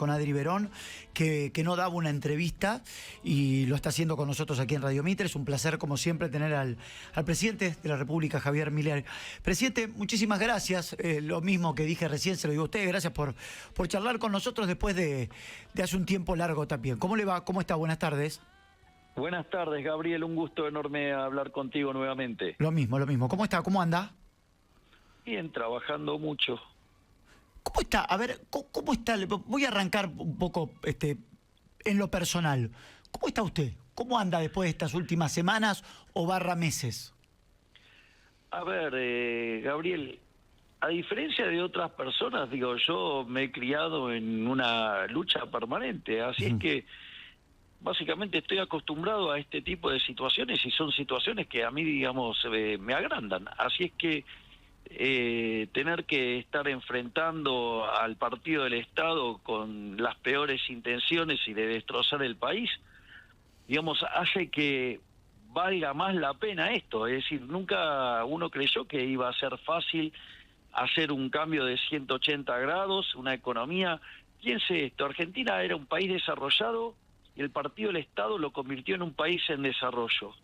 con Adri Verón, que no daba una entrevista y lo está haciendo con nosotros aquí en Radio Mitre. Es un placer, como siempre, tener al presidente de la República, Javier Milei. Presidente, muchísimas gracias. Lo mismo que dije recién, se lo digo a usted. Gracias por charlar con nosotros después de hace un tiempo largo también. ¿Cómo le va? ¿Cómo está? Buenas tardes. Buenas tardes, Gabriel. Un gusto enorme hablar contigo nuevamente. Lo mismo. ¿Cómo está? ¿Cómo anda? Bien, trabajando mucho. ¿Cómo está? A ver, ¿cómo está? Voy a arrancar un poco en lo personal. ¿Cómo está usted? ¿Cómo anda después de estas últimas semanas o meses? A ver, Gabriel, a diferencia de otras personas, digo, yo me he criado en una lucha permanente, así es que básicamente estoy acostumbrado a este tipo de situaciones y son situaciones que a mí, digamos, me agrandan. Así es que tener que estar enfrentando al partido del Estado con las peores intenciones y de destrozar el país, digamos, hace que valga más la pena esto. Es decir, nunca uno creyó que iba a ser fácil hacer un cambio de 180 grados, una economía. Piense esto, Argentina era un país desarrollado y el partido del Estado lo convirtió en un país en desarrollo.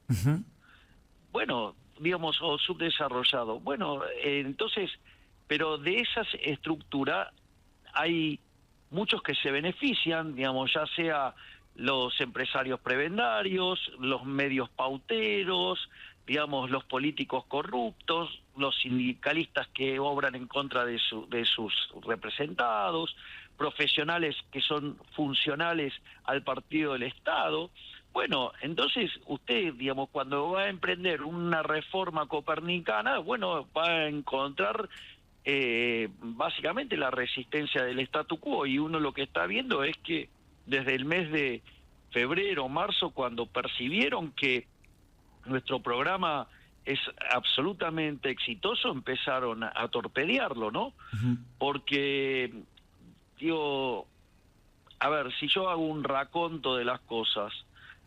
Bueno, digamos, o subdesarrollado. Bueno, entonces, pero de esas estructuras hay muchos que se benefician, digamos, ya sea los empresarios prebendarios, los medios pauteros, digamos, los políticos corruptos, los sindicalistas que obran en contra de sus representados, profesionales que son funcionales al partido del Estado. Bueno, entonces usted, digamos, cuando va a emprender una reforma copernicana, bueno, va a encontrar básicamente la resistencia del statu quo, y uno lo que está viendo es que desde el mes de febrero, marzo, cuando percibieron que nuestro programa es absolutamente exitoso, empezaron a torpedearlo, ¿no? Porque, digo, a ver, si yo hago un raconto de las cosas,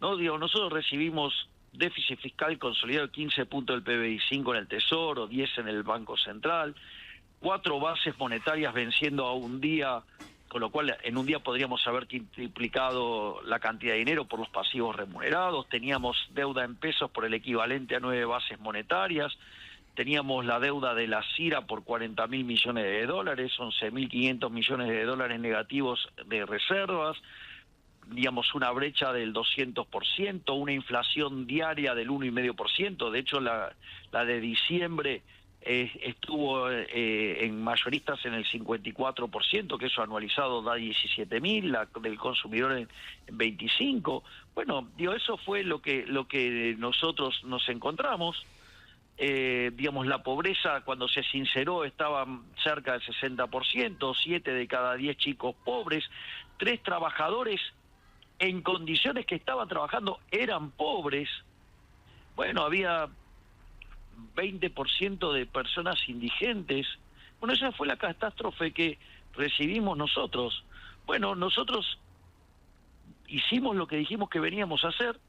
no, digo, nosotros recibimos déficit fiscal consolidado de 15 puntos del PBI, 5 en el Tesoro, 10 en el Banco Central, 4 bases monetarias venciendo a un día, con lo cual en un día podríamos haber triplicado la cantidad de dinero por los pasivos remunerados, teníamos deuda en pesos por el equivalente a 9 bases monetarias, teníamos la deuda de la CIRA por 40.000 millones de dólares, 11.500 millones de dólares negativos de reservas, digamos, una brecha del 200%, una inflación diaria del 1,5%. De hecho, la de diciembre estuvo en mayoristas en el 54%, que eso anualizado da 17.000, la del consumidor en 25. Bueno, digo, eso fue lo que nosotros nos encontramos. Digamos, la pobreza cuando se sinceró estaba cerca del 60%, 7 de cada 10 chicos pobres, 3 trabajadores en condiciones que estaban trabajando eran pobres. Bueno, había 20% de personas indigentes. Bueno, esa fue la catástrofe que recibimos nosotros. Bueno, nosotros hicimos lo que dijimos que veníamos a hacer,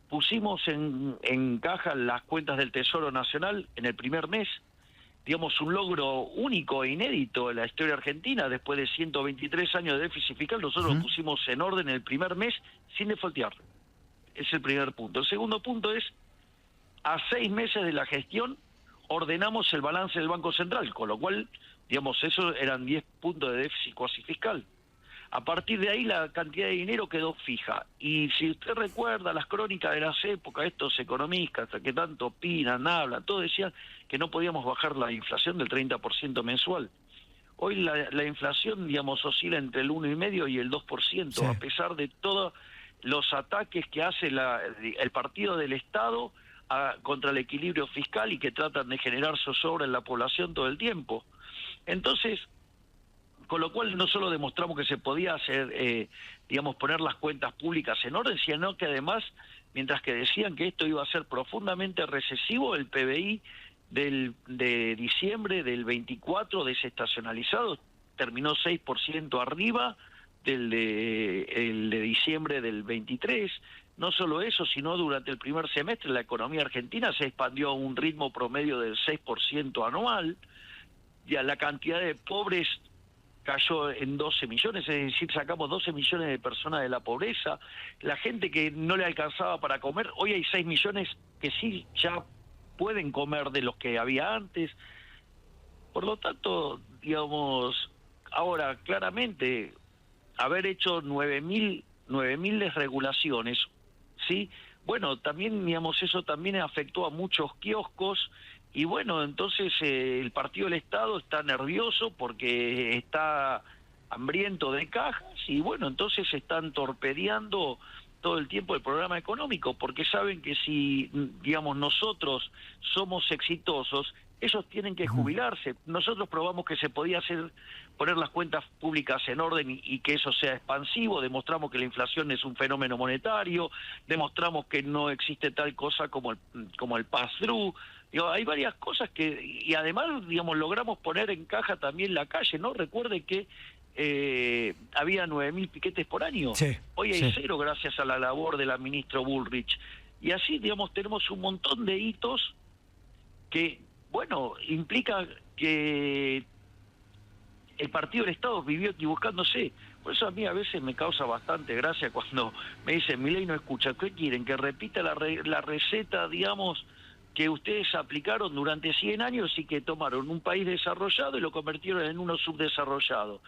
pusimos en caja las cuentas del Tesoro Nacional en el primer mes, digamos, un logro único e inédito en la historia argentina. Después de 123 años de déficit fiscal, nosotros lo pusimos en orden en el primer mes sin defaultear. Es el primer punto. El segundo punto es, a 6 meses de la gestión, ordenamos el balance del Banco Central, con lo cual, digamos, eso eran 10 puntos de déficit cuasi fiscal. A partir de ahí la cantidad de dinero quedó fija. Y si usted recuerda las crónicas de las épocas, estos economistas que tanto opinan, hablan, todos decían que no podíamos bajar la inflación del 30% mensual. Hoy la inflación, digamos, oscila entre el 1,5% y el 2%, sí, a pesar de todos los ataques que hace el partido del Estado contra el equilibrio fiscal y que tratan de generar zozobra en la población todo el tiempo. Entonces, con lo cual no solo demostramos que se podía hacer, digamos, poner las cuentas públicas en orden, sino que además, mientras que decían que esto iba a ser profundamente recesivo, el PBI de diciembre del 24 desestacionalizado terminó 6% arriba el de diciembre del 23. No solo eso, sino durante el primer semestre la economía argentina se expandió a un ritmo promedio del 6% anual. Ya la cantidad de pobres cayó en 12 millones, es decir, sacamos 12 millones de personas de la pobreza. La gente que no le alcanzaba para comer, hoy hay 6 millones que sí ya pueden comer de los que había antes. Por lo tanto, digamos, ahora claramente haber hecho 9.000 desregulaciones, ¿sí? Bueno, también, digamos, eso también afectó a muchos kioscos y bueno, entonces el Partido del Estado está nervioso porque está hambriento de cajas y bueno, entonces están torpedeando todo el tiempo el programa económico porque saben que si, digamos, nosotros somos exitosos, ellos tienen que jubilarse. Nosotros probamos que se podía poner las cuentas públicas en orden y que eso sea expansivo, demostramos que la inflación es un fenómeno monetario, demostramos que no existe tal cosa como el pass-through. Digo, hay varias cosas y además, digamos, logramos poner en caja también la calle, ¿no? Recuerde que había 9.000 piquetes por año. Sí, Hoy hay sí. 0 gracias a la labor de la ministra Bullrich. Y así, digamos, tenemos un montón de hitos que, bueno, implica que el Partido del Estado vivió equivocándose. Por eso a mí a veces me causa bastante gracia cuando me dicen, Milei no escucha. ¿Qué quieren? ¿Que repita la receta, digamos, que ustedes aplicaron durante 100 años y que tomaron un país desarrollado y lo convirtieron en uno subdesarrollado?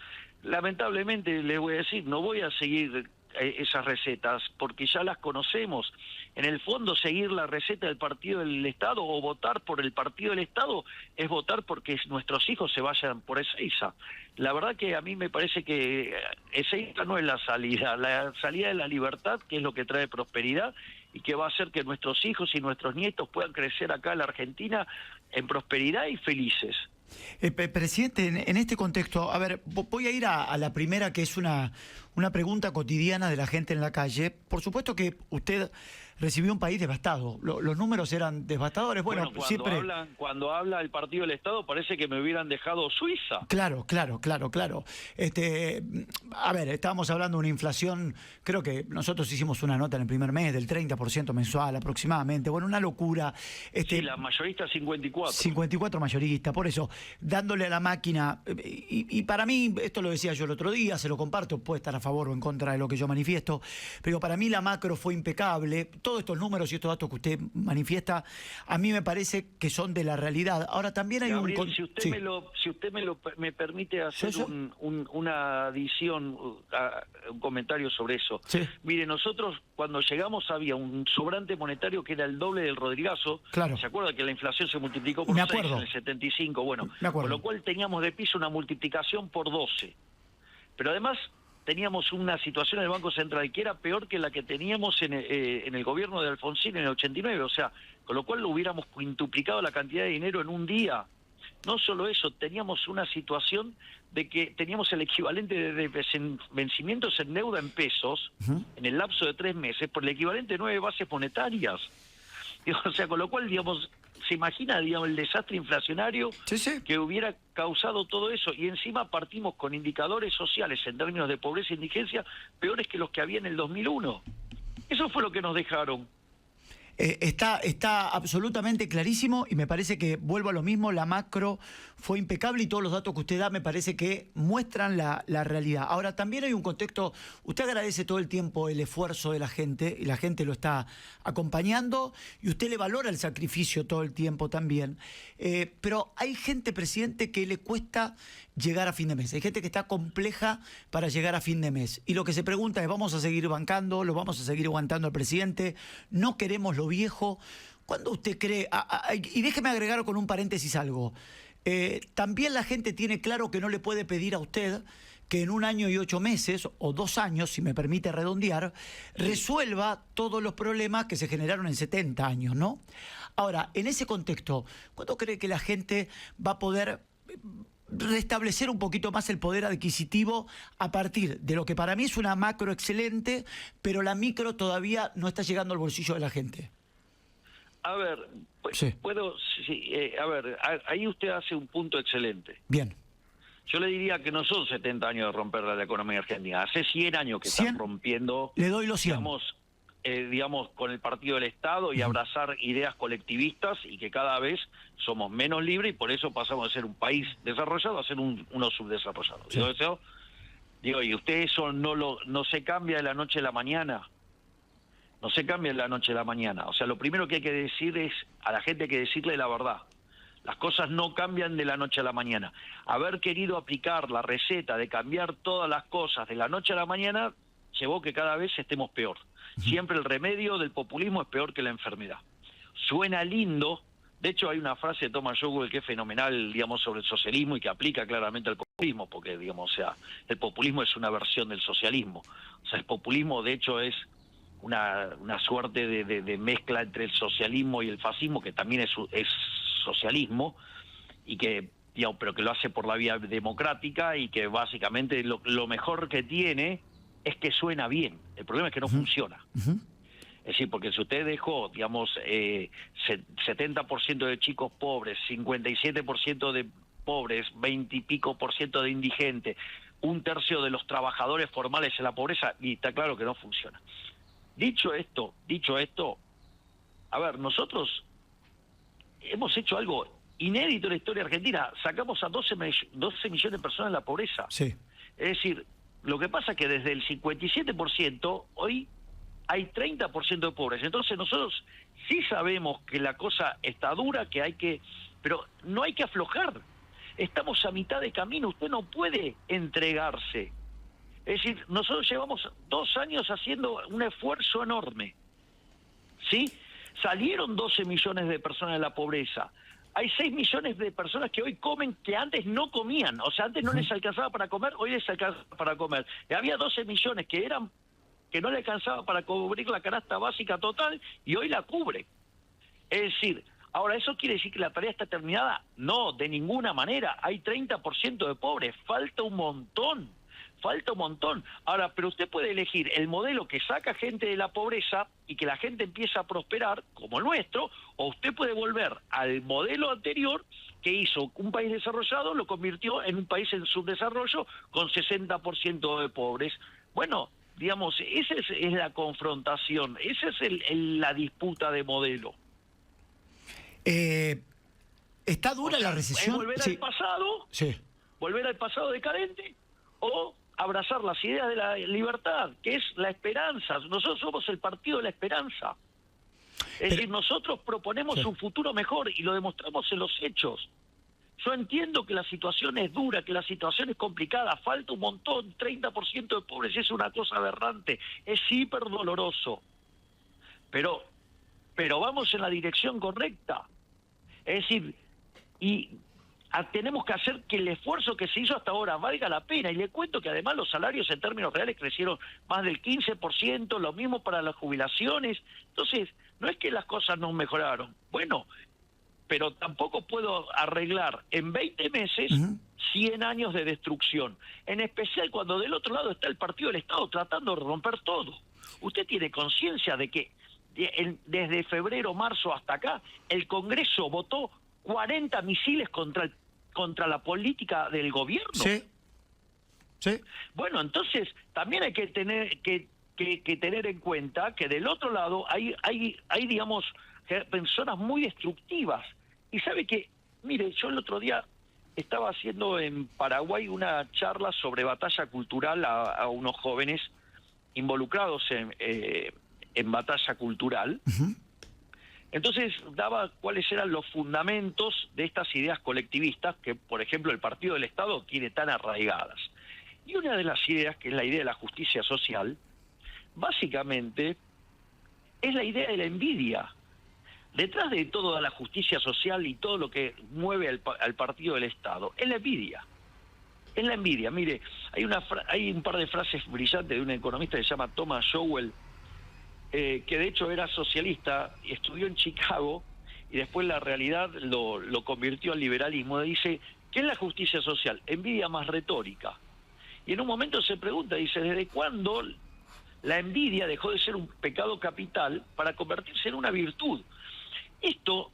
Lamentablemente, les voy a decir, no voy a seguir esas recetas porque ya las conocemos. En el fondo, seguir la receta del Partido del Estado o votar por el Partido del Estado es votar porque nuestros hijos se vayan por Ezeiza. La verdad que a mí me parece que Ezeiza no es la salida es la libertad, que es lo que trae prosperidad y que va a hacer que nuestros hijos y nuestros nietos puedan crecer acá en la Argentina en prosperidad y felices. Presidente, en este contexto, a ver, voy a ir a la primera, que es una pregunta cotidiana de la gente en la calle. Por supuesto que usted recibió un país devastado. Los números eran devastadores. Bueno, siempre... Cuando habla el Partido del Estado parece que me hubieran dejado Suiza. Claro. A ver, estábamos hablando de una inflación, creo que nosotros hicimos una nota en el primer mes del 30% mensual aproximadamente. Bueno, una locura. Sí, la mayorista 54. 54 mayorista, por eso, dándole a la máquina. Y para mí, esto lo decía yo el otro día, se lo comparto, puede estar a favor o en contra de lo que yo manifiesto, pero para mí la macro fue impecable. Todos estos números y estos datos que usted manifiesta, a mí me parece que son de la realidad. Ahora también hay Gabriel, un... si usted Sí. me permite hacer ¿Sí? una adición, un comentario sobre eso. Sí. Mire, nosotros cuando llegamos había un sobrante monetario que era el doble del Rodrigazo. Claro. ¿Se acuerda que la inflación se multiplicó por Me 6 acuerdo. en el 75? Bueno, Me acuerdo. con lo cual teníamos de piso una multiplicación por 12. Pero además teníamos una situación en el Banco Central que era peor que la que teníamos en el gobierno de Alfonsín en el 89, o sea, con lo cual hubiéramos quintuplicado la cantidad de dinero en un día. No solo eso, teníamos una situación de que teníamos el equivalente de vencimientos en deuda en pesos en el lapso de 3 meses por el equivalente de 9 bases monetarias. O sea, con lo cual, digamos, se imagina, digamos, el desastre inflacionario Sí. que hubiera causado todo eso, y encima partimos con indicadores sociales en términos de pobreza e indigencia peores que los que había en el 2001. Eso fue lo que nos dejaron. Está absolutamente clarísimo y me parece que, vuelvo a lo mismo, la macro fue impecable y todos los datos que usted da me parece que muestran la realidad. Ahora, también hay un contexto, usted agradece todo el tiempo el esfuerzo de la gente y la gente lo está acompañando y usted le valora el sacrificio todo el tiempo también. Pero hay gente, presidente, que le cuesta llegar a fin de mes. Hay gente que está compleja para llegar a fin de mes. Y lo que se pregunta es, ¿vamos a seguir bancando? ¿Lo vamos a seguir aguantando al presidente? ¿No queremos lo viejo? ¿Cuándo usted cree? Y déjeme agregar con un paréntesis algo. También la gente tiene claro que no le puede pedir a usted que en 1 año y 8 meses, o 2 años, si me permite redondear, resuelva todos los problemas que se generaron en 70 años, ¿no? Ahora, en ese contexto, ¿cuándo cree que la gente va a poder restablecer un poquito más el poder adquisitivo a partir de lo que para mí es una macro excelente, pero la micro todavía no está llegando al bolsillo de la gente? A ver, Sí. ahí usted hace un punto excelente. Bien. Yo le diría que no son 70 años de romper la economía argentina, hace 100 años que 100, están rompiendo, le doy los 100. digamos, digamos, con el partido del Estado y abrazar ideas colectivistas y que cada vez somos menos libres y por eso pasamos de ser un país desarrollado a ser uno subdesarrollado. Sí. Digo, y usted eso no se cambia de la noche a la mañana. No se cambia de la noche a la mañana. O sea, lo primero que hay que decir es, a la gente hay que decirle la verdad. Las cosas no cambian de la noche a la mañana. Haber querido aplicar la receta de cambiar todas las cosas de la noche a la mañana llevó que cada vez estemos peor. Siempre el remedio del populismo es peor que la enfermedad. Suena lindo. De hecho, hay una frase de Thomas Sowell que es fenomenal, digamos, sobre el socialismo y que aplica claramente al populismo, porque, digamos, o sea, el populismo es una versión del socialismo. O sea, el populismo, de hecho, es una suerte de mezcla entre el socialismo y el fascismo, que también es socialismo, y que, digamos, pero que lo hace por la vía democrática y que básicamente lo mejor que tiene es que suena bien. El problema es que no funciona. Es decir, porque si usted dejó, digamos, 70% de chicos pobres, 57% de pobres, 20 y pico % de indigentes, un tercio de los trabajadores formales en la pobreza, y está claro que no funciona. Dicho esto, a ver, nosotros hemos hecho algo inédito en la historia argentina. Sacamos a 12 millones de personas de la pobreza. Sí. Es decir, lo que pasa es que desde el 57% hoy hay 30% de pobres. Entonces nosotros sí sabemos que la cosa está dura, que hay que... pero no hay que aflojar. Estamos a mitad de camino, usted no puede entregarse. Es decir, nosotros llevamos 2 años haciendo un esfuerzo enorme, ¿sí? Salieron 12 millones de personas de la pobreza. Hay 6 millones de personas que hoy comen que antes no comían. O sea, antes no les alcanzaba para comer, hoy les alcanza para comer. Y había 12 millones que no le alcanzaba para cubrir la canasta básica total y hoy la cubre. Es decir, ahora, ¿eso quiere decir que la tarea está terminada? No, de ninguna manera. Hay 30% de pobres, falta un montón. Ahora, pero usted puede elegir el modelo que saca gente de la pobreza y que la gente empieza a prosperar, como el nuestro, o usted puede volver al modelo anterior que hizo un país desarrollado, lo convirtió en un país en subdesarrollo con 60% de pobres. Bueno, digamos, esa es la confrontación, esa es la disputa de modelo. ¿Está dura la recesión? ¿Es volver al pasado? Sí. ¿Volver al pasado decadente? ¿O abrazar las ideas de la libertad, que es la esperanza? Nosotros somos el partido de la esperanza. Es decir, nosotros proponemos un futuro mejor y lo demostramos en los hechos. Yo entiendo que la situación es dura, que la situación es complicada, falta un montón, 30% de pobres es una cosa aberrante, es hiper doloroso. Pero vamos en la dirección correcta. Es decir, tenemos que hacer que el esfuerzo que se hizo hasta ahora valga la pena. Y le cuento que además los salarios en términos reales crecieron más del 15%, lo mismo para las jubilaciones. Entonces, no es que las cosas no mejoraron. Bueno, pero tampoco puedo arreglar en 20 meses 100 años de destrucción. En especial cuando del otro lado está el partido del Estado tratando de romper todo. Usted tiene conciencia de que desde febrero, marzo hasta acá, el Congreso votó 40 misiles contra la política del gobierno. Sí. Bueno, entonces también hay que tener tener en cuenta que del otro lado hay digamos, personas muy destructivas. Y sabe que, mire, yo el otro día estaba haciendo en Paraguay una charla sobre batalla cultural a unos jóvenes involucrados en batalla cultural. Entonces daba cuáles eran los fundamentos de estas ideas colectivistas que, por ejemplo, el Partido del Estado tiene tan arraigadas. Y una de las ideas, que es la idea de la justicia social, básicamente es la idea de la envidia. Detrás de toda la justicia social y todo lo que mueve al Partido del Estado es la envidia. Es la envidia. Mire, hay un par de frases brillantes de un economista que se llama Thomas Sowell, que de hecho era socialista, estudió en Chicago y después la realidad lo convirtió al liberalismo. Dice, ¿qué es la justicia social? Envidia más retórica. Y en un momento se pregunta, dice, ¿desde cuándo la envidia dejó de ser un pecado capital para convertirse en una virtud? Esto,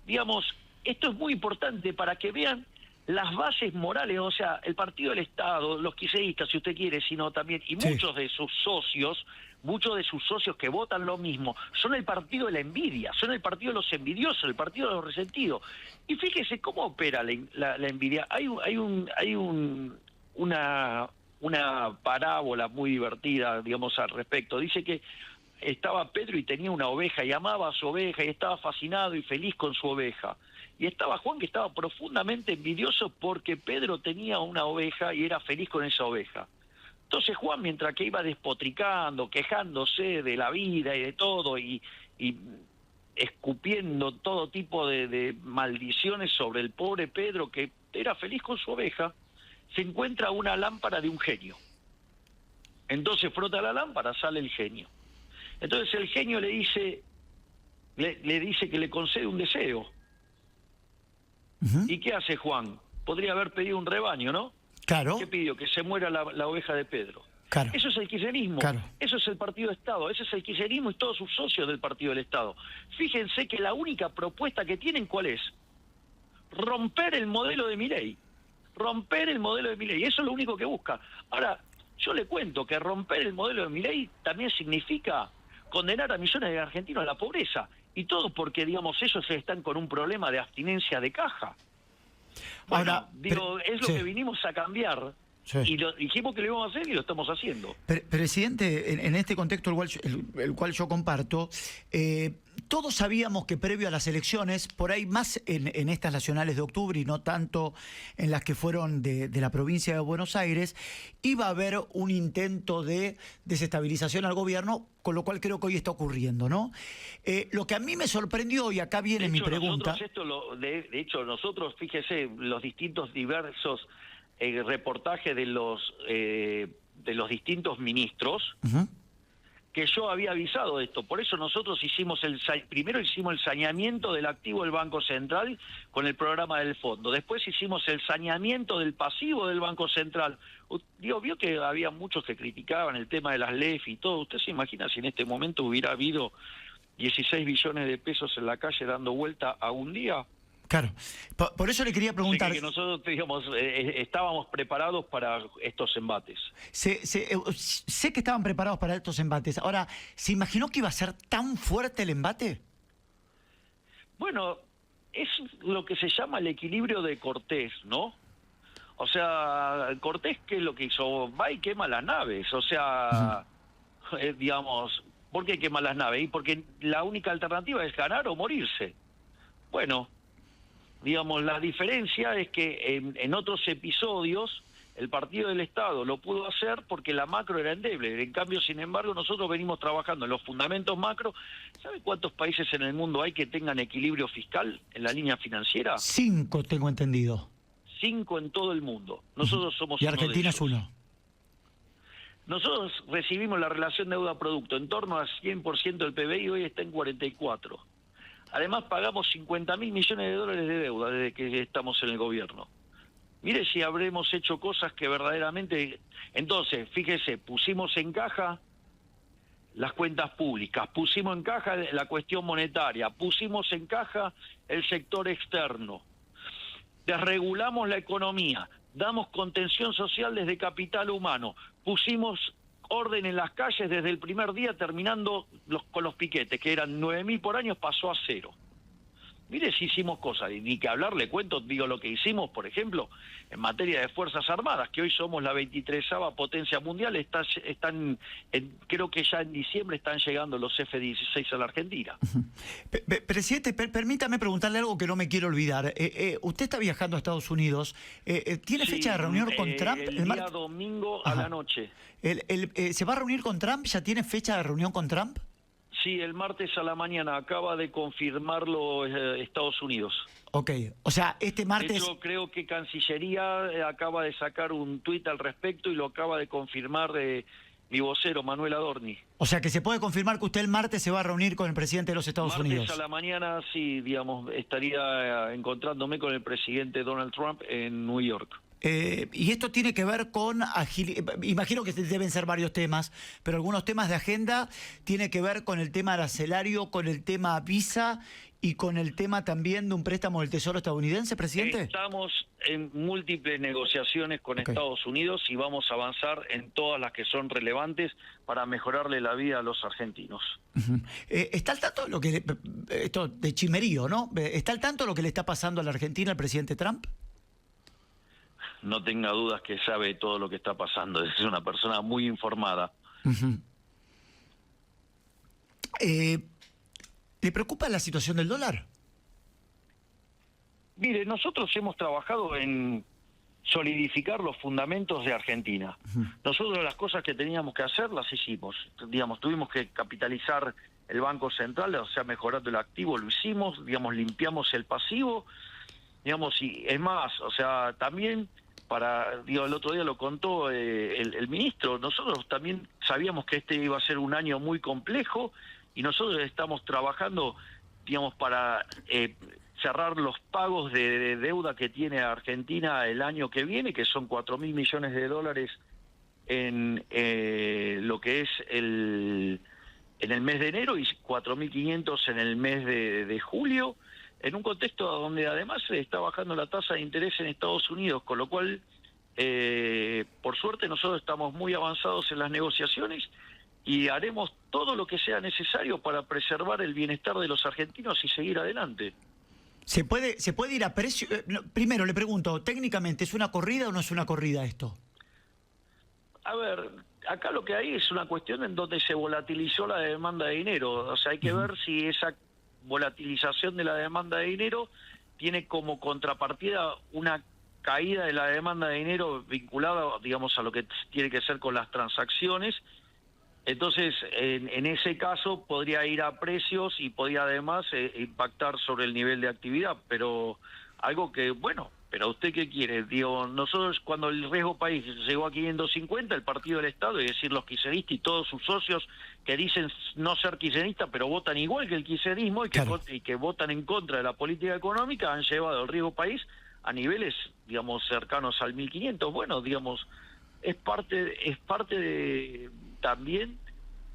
digamos, esto es muy importante para que vean las bases morales, o sea, el Partido del Estado, los kirchneristas, si usted quiere, sino también, y Sí. muchos de sus socios que votan lo mismo, son el partido de la envidia, son el partido de los envidiosos, el partido de los resentidos. Y fíjese cómo opera la envidia. Una parábola muy divertida, digamos, al respecto. Dice que estaba Pedro y tenía una oveja y amaba a su oveja y estaba fascinado y feliz con su oveja. Y estaba Juan, que estaba profundamente envidioso porque Pedro tenía una oveja y era feliz con esa oveja. Entonces Juan, mientras que iba despotricando, quejándose de la vida y de todo, y escupiendo todo tipo de maldiciones sobre el pobre Pedro, que era feliz con su oveja, se encuentra una lámpara de un genio. Entonces frota la lámpara, sale el genio. Entonces el genio le dice que le concede un deseo. ¿Y qué hace Juan? Podría haber pedido un rebaño, ¿no? Claro. ¿Qué pidió? Que se muera la oveja de Pedro. Claro. Eso es el kirchnerismo, Claro. eso es el Partido de Estado, ese es el kirchnerismo y todos sus socios del Partido del Estado. Fíjense que la única propuesta que tienen, ¿cuál es? Romper el modelo de Milei. Romper el modelo de Milei, eso es lo único que busca. Ahora, yo le cuento que romper el modelo de Milei también significa condenar a millones de argentinos a la pobreza. Y todo porque, digamos, ellos están con un problema de abstinencia de caja. Bueno, Ahora, es lo sí. que vinimos a cambiar. Sí. Y dijimos que lo íbamos a hacer y lo estamos haciendo. Presidente, en este contexto el cual yo comparto, todos sabíamos que previo a las elecciones, por ahí más en estas nacionales de octubre y no tanto en las que fueron de la provincia de Buenos Aires, iba a haber un intento de desestabilización al gobierno, con lo cual creo que hoy está ocurriendo, ¿no? Lo que a mí me sorprendió, y acá viene mi pregunta... De hecho, nosotros, fíjese, los distintos diversos reportajes de los distintos ministros, que yo había avisado de esto. Por eso nosotros primero hicimos el saneamiento del activo del Banco Central con el programa del fondo. Después hicimos el saneamiento del pasivo del Banco Central. Vio que había muchos que criticaban el tema de las LEF y todo. ¿Usted se imagina si en este momento hubiera habido 16 billones de pesos en la calle dando vuelta a un día? Claro, por eso le quería preguntar... Así que nosotros, digamos, estábamos preparados para estos embates. Sé que estaban preparados para estos embates. Ahora, ¿se imaginó que iba a ser tan fuerte el embate? Bueno, es lo que se llama el equilibrio de Cortés, ¿no? O sea, Cortés, ¿qué es lo que hizo? Va y quema las naves. O sea, digamos, ¿por qué quema las naves? Y porque la única alternativa es ganar o morirse. Bueno, digamos, la diferencia es que en otros episodios el Partido del Estado lo pudo hacer porque la macro era endeble. En cambio, sin embargo, nosotros venimos trabajando en los fundamentos macro. ¿Sabe cuántos países en el mundo hay que tengan equilibrio fiscal en la línea financiera? 5, tengo entendido. 5 en todo el mundo. Nosotros somos Y uno de Argentina es ellos. uno. Nosotros recibimos la relación deuda-producto en torno al 100% del PBI y hoy está en 44%. Además, pagamos 50.000 millones de dólares de deuda desde que estamos en el gobierno. Mire si habremos hecho cosas que verdaderamente... Entonces, fíjese, pusimos en caja las cuentas públicas, pusimos en caja la cuestión monetaria, pusimos en caja el sector externo, desregulamos la economía, damos contención social desde capital humano, pusimos orden en las calles desde el primer día, terminando con los piquetes, que eran 9.000 por año, pasó a 0. Mire si hicimos cosas, y ni que hablar, le cuento, digo lo que hicimos, por ejemplo, en materia de Fuerzas Armadas, que hoy somos la 23ª potencia mundial, creo que ya en diciembre están llegando los F-16 a la Argentina. Presidente, permítame preguntarle algo que no me quiero olvidar. Usted está viajando a Estados Unidos. ¿Tiene fecha de reunión con Trump? El día domingo a la noche. ¿Se va a reunir con Trump? ¿Ya tiene fecha de reunión con Trump? Sí, el martes a la mañana, acaba de confirmarlo Estados Unidos. Ok, o sea, este martes... Yo creo que Cancillería acaba de sacar un tuit al respecto y lo acaba de confirmar mi vocero, Manuel Adorni. O sea, que se puede confirmar que usted el martes se va a reunir con el presidente de los Estados Unidos. Martes a la mañana, sí, digamos, estaría encontrándome con el presidente Donald Trump en New York. Y esto tiene que ver con imagino que deben ser varios temas, pero algunos temas de agenda tiene que ver con el tema arancelario, con el tema visa y con el tema también de un préstamo del Tesoro estadounidense, presidente. Estamos en múltiples negociaciones con Estados Unidos y vamos a avanzar en todas las que son relevantes para mejorarle la vida a los argentinos. ¿Está al tanto de lo que esto de chimerío, ¿no? ¿Está al tanto de lo que le está pasando a la Argentina al presidente Trump? No tenga dudas que sabe todo lo que está pasando. Es una persona muy informada. ¿Le preocupa la situación del dólar? Mire, nosotros hemos trabajado en solidificar los fundamentos de Argentina. Nosotros las cosas que teníamos que hacer las hicimos. Digamos, tuvimos que capitalizar el Banco Central, o sea, mejorando el activo, lo hicimos, digamos, limpiamos el pasivo, digamos, y es más, o sea, también el otro día lo contó el ministro, nosotros también sabíamos que este iba a ser un año muy complejo y nosotros estamos trabajando, digamos, para cerrar los pagos de deuda que tiene Argentina el año que viene, que son 4.000 millones de dólares en lo que es en el mes de enero y 4.500 en el mes de julio, en un contexto donde además se está bajando la tasa de interés en Estados Unidos, con lo cual, por suerte, nosotros estamos muy avanzados en las negociaciones y haremos todo lo que sea necesario para preservar el bienestar de los argentinos y seguir adelante. ¿Se puede ir a precio? Primero le pregunto, técnicamente, ¿es una corrida o no es una corrida esto? A ver, acá lo que hay es una cuestión en donde se volatilizó la demanda de dinero. O sea, hay que ver si esa volatilización de la demanda de dinero tiene como contrapartida una caída de la demanda de dinero vinculada, digamos, a lo que tiene que ser con las transacciones. Entonces, en ese caso podría ir a precios y podría además impactar sobre el nivel de actividad, pero algo que, bueno, pero ¿usted qué quiere? Digo, nosotros cuando el riesgo país llegó a 550, el Partido del Estado, es decir, los kirchneristas y todos sus socios que dicen no ser kirchneristas, pero votan igual que el kirchnerismo y que votan en contra de la política económica, han llevado el riesgo país a niveles, digamos, cercanos al 1.500. Bueno, digamos, es parte también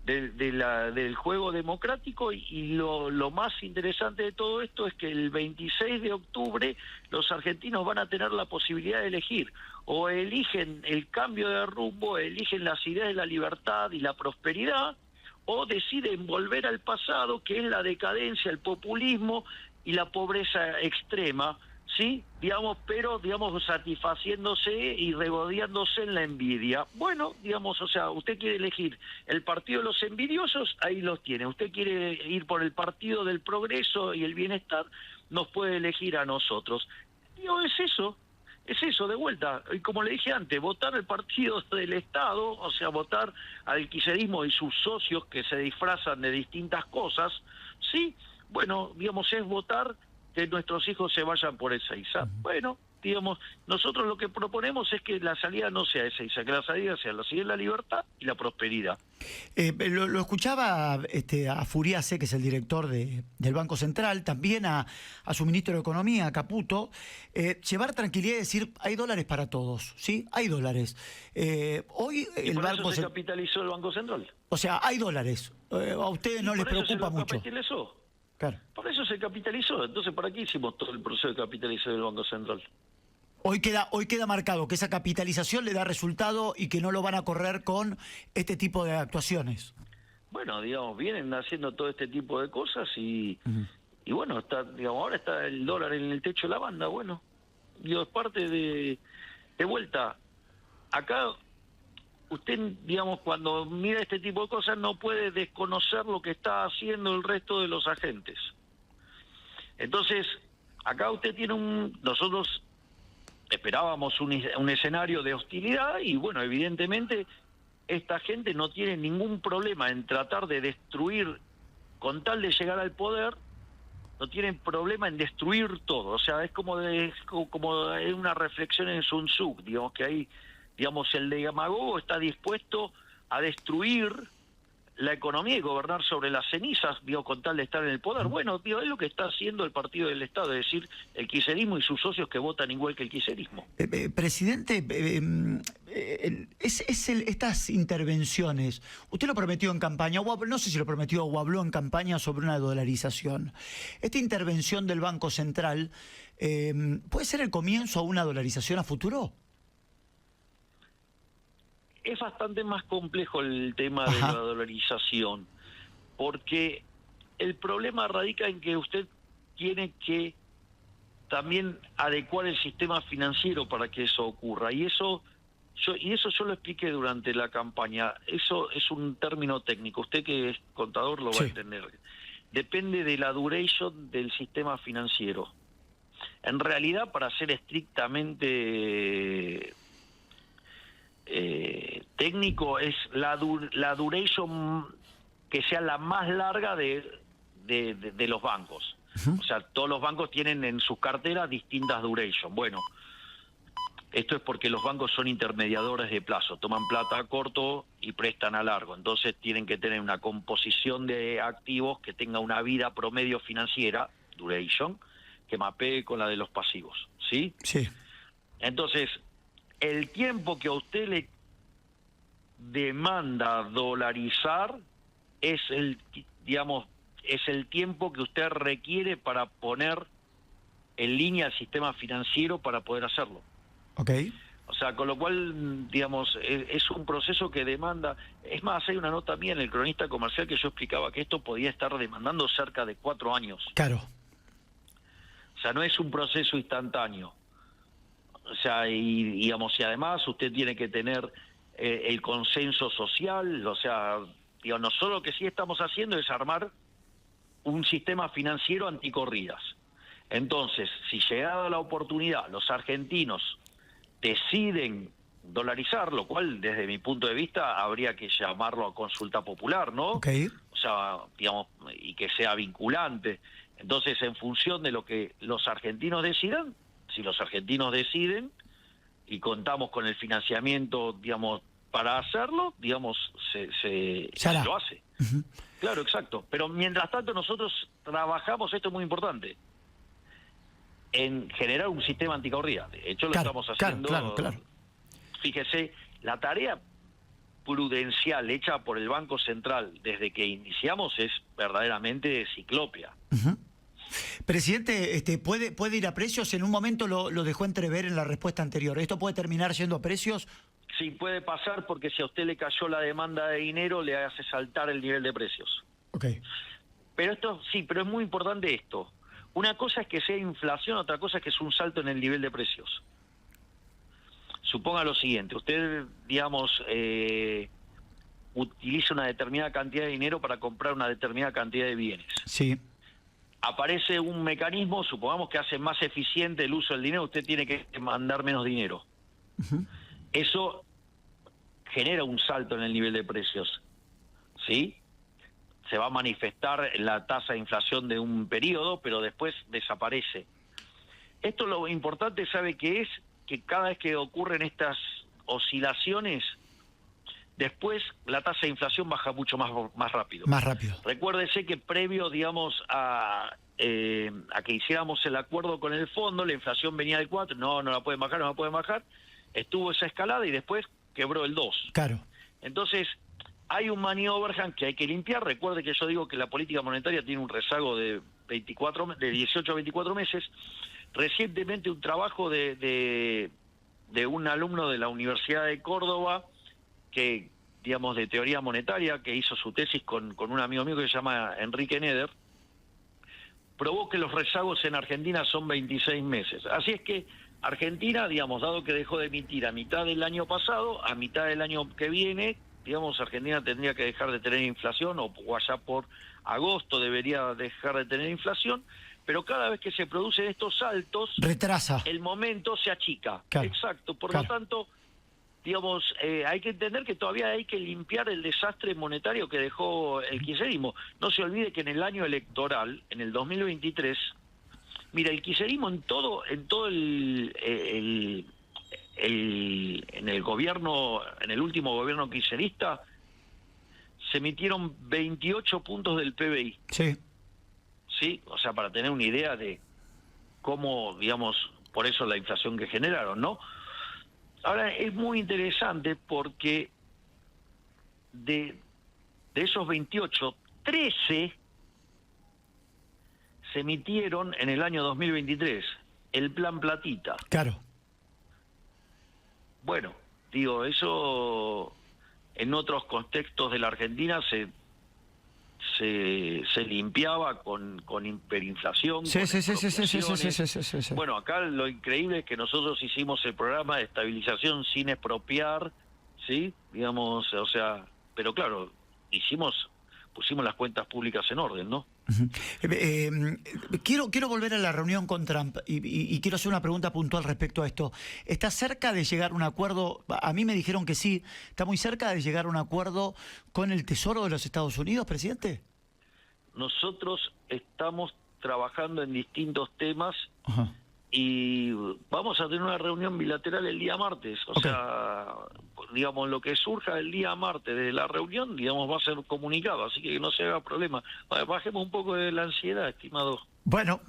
del juego democrático y lo más interesante de todo esto es que el 26 de octubre los argentinos van a tener la posibilidad de elegir o eligen el cambio de rumbo, eligen las ideas de la libertad y la prosperidad o deciden volver al pasado, que es la decadencia, el populismo y la pobreza extrema, ¿sí? Digamos, pero, digamos, satisfaciéndose y regodeándose en la envidia. Bueno, digamos, o sea, usted quiere elegir el partido de los envidiosos, ahí los tiene. Usted quiere ir por el partido del progreso y el bienestar, nos puede elegir a nosotros. Digo, es eso, de vuelta. Y como le dije antes, votar el partido del Estado, o sea, votar al kirchnerismo y sus socios que se disfrazan de distintas cosas, sí, bueno, digamos, es votar que nuestros hijos se vayan por Ezeiza. Bueno, digamos, nosotros lo que proponemos es que la salida no sea Ezeiza, que la salida sea la libertad y la prosperidad. Lo escuchaba a Furiase, que es el director del Banco Central, también a su ministro de Economía, a Caputo, llevar tranquilidad y decir, hay dólares para todos, ¿sí? Hay dólares. Hoy el Banco se capitalizó el Banco Central. O sea, hay dólares. A ustedes no les preocupa mucho. Claro. Por eso se capitalizó. Entonces, ¿para qué hicimos todo el proceso de capitalización del Banco Central? Hoy queda marcado que esa capitalización le da resultado y que no lo van a correr con este tipo de actuaciones. Bueno, digamos, vienen haciendo todo este tipo de cosas y bueno, ahora está el dólar en el techo de la banda. Bueno, digo, es parte de vuelta. Acá usted, digamos, cuando mira este tipo de cosas no puede desconocer lo que está haciendo el resto de los agentes. Entonces, acá usted tiene nosotros esperábamos un escenario de hostilidad y, bueno, evidentemente esta gente no tiene ningún problema en tratar de destruir, con tal de llegar al poder, no tienen problema en destruir todo. O sea, es como una reflexión en Sun Tzu, digamos, que ahí, digamos, el demagogo está dispuesto a destruir la economía y gobernar sobre las cenizas, digo, con tal de estar en el poder. Bueno, digo, es lo que está haciendo el Partido del Estado, es decir, el kirchnerismo y sus socios que votan igual que el kirchnerismo. Presidente, estas intervenciones, usted lo prometió en campaña, o no sé si lo prometió o habló en campaña sobre una dolarización. Esta intervención del Banco Central, ¿puede ser el comienzo a una dolarización a futuro? Es bastante más complejo el tema de la dolarización, porque el problema radica en que usted tiene que también adecuar el sistema financiero para que eso ocurra, y eso yo lo expliqué durante la campaña. Eso es un término técnico, usted que es contador lo va a entender. Depende de la duration del sistema financiero. En realidad, para ser estrictamente técnico, es la duration que sea la más larga de los bancos. O sea, todos los bancos tienen en sus carteras distintas duration. Bueno, esto es porque los bancos son intermediadores de plazo, toman plata a corto y prestan a largo, entonces tienen que tener una composición de activos que tenga una vida promedio financiera, duration, que mapee con la de los pasivos, ¿sí? Sí. Entonces, el tiempo que a usted le demanda dolarizar es el tiempo que usted requiere para poner en línea el sistema financiero para poder hacerlo. Okay. O sea, con lo cual, digamos, es un proceso que demanda. Es más, hay una nota mía en el Cronista Comercial que yo explicaba que esto podía estar demandando cerca de 4 años. Claro. O sea, no es un proceso instantáneo. O sea, y además usted tiene que tener el consenso social. O sea, digo, nosotros lo que sí estamos haciendo es armar un sistema financiero anticorridas. Entonces, si llegada la oportunidad, los argentinos deciden dolarizar, lo cual desde mi punto de vista habría que llamarlo a consulta popular, ¿no? Okay. O sea, digamos, y que sea vinculante. Entonces, en función de lo que los argentinos decidan, si los argentinos deciden y contamos con el financiamiento, digamos, para hacerlo, digamos, se lo hace. Claro, exacto. Pero mientras tanto nosotros trabajamos, esto es muy importante, en generar un sistema anticorrida. De hecho, lo estamos haciendo. Claro. Fíjese, la tarea prudencial hecha por el Banco Central desde que iniciamos es verdaderamente ciclópea. Presidente, ¿puede ir a precios? En un momento lo dejó entrever en la respuesta anterior. ¿Esto puede terminar siendo a precios? Sí, puede pasar, porque si a usted le cayó la demanda de dinero, le hace saltar el nivel de precios. Okay. Pero pero es muy importante esto. Una cosa es que sea inflación, otra cosa es que es un salto en el nivel de precios. Suponga lo siguiente, usted, digamos, utiliza una determinada cantidad de dinero para comprar una determinada cantidad de bienes. Sí. Aparece un mecanismo, supongamos que hace más eficiente el uso del dinero, usted tiene que mandar menos dinero. Eso genera un salto en el nivel de precios, ¿sí? Se va a manifestar la tasa de inflación de un periodo, pero después desaparece. Esto lo importante, ¿sabe qué es? Que cada vez que ocurren estas oscilaciones, después la tasa de inflación baja mucho más rápido. Más rápido. Recuérdese que previo, digamos, a que hiciéramos el acuerdo con el fondo, la inflación venía del 4, no la pueden bajar, no la pueden bajar, estuvo esa escalada y después quebró el 2. Claro. Entonces, hay un money overhang que hay que limpiar. Recuerde que yo digo que la política monetaria tiene un rezago de 18 a 24 meses. Recientemente un trabajo de un alumno de la Universidad de Córdoba, que, digamos, de teoría monetaria, que hizo su tesis con un amigo mío que se llama Enrique Neder, probó que los rezagos en Argentina son 26 meses. Así es que Argentina, digamos, dado que dejó de emitir a mitad del año pasado, a mitad del año que viene, digamos, Argentina tendría que dejar de tener inflación, o allá por agosto debería dejar de tener inflación, pero cada vez que se producen estos saltos, retrasa. El momento se achica. Claro. Exacto. Por lo tanto, digamos, hay que entender que todavía hay que limpiar el desastre monetario que dejó el kirchnerismo. No se olvide que en el año electoral, en el 2023, mira, el kirchnerismo en todo en el gobierno, en el último gobierno kirchnerista, se emitieron 28 puntos del PBI. Sí. ¿Sí? O sea, para tener una idea de cómo, digamos, por eso la inflación que generaron, ¿no? Ahora, es muy interesante porque de esos 28, 13 se emitieron en el año 2023, el Plan Platita. Claro. Bueno, digo, eso en otros contextos de la Argentina se limpiaba con hiperinflación, Sí, con sí, sí, sí, sí, sí, sí, expropiaciones. sí, sí, sí. Bueno, acá lo increíble es que nosotros hicimos el programa de estabilización sin expropiar, ¿sí? Digamos, o sea, pero claro, pusimos las cuentas públicas en orden, ¿no? Quiero volver a la reunión con Trump y quiero hacer una pregunta puntual respecto a esto. ¿Está cerca de llegar a un acuerdo? A mí me dijeron que sí. ¿Está muy cerca de llegar a un acuerdo con el Tesoro de los Estados Unidos, presidente? Nosotros estamos trabajando en distintos temas. Ajá. Y vamos a tener una reunión bilateral el día martes, o sea, digamos, lo que surja el día martes de la reunión, digamos, va a ser comunicado, así que no se haga problema. Bajemos un poco de la ansiedad, estimado. Bueno.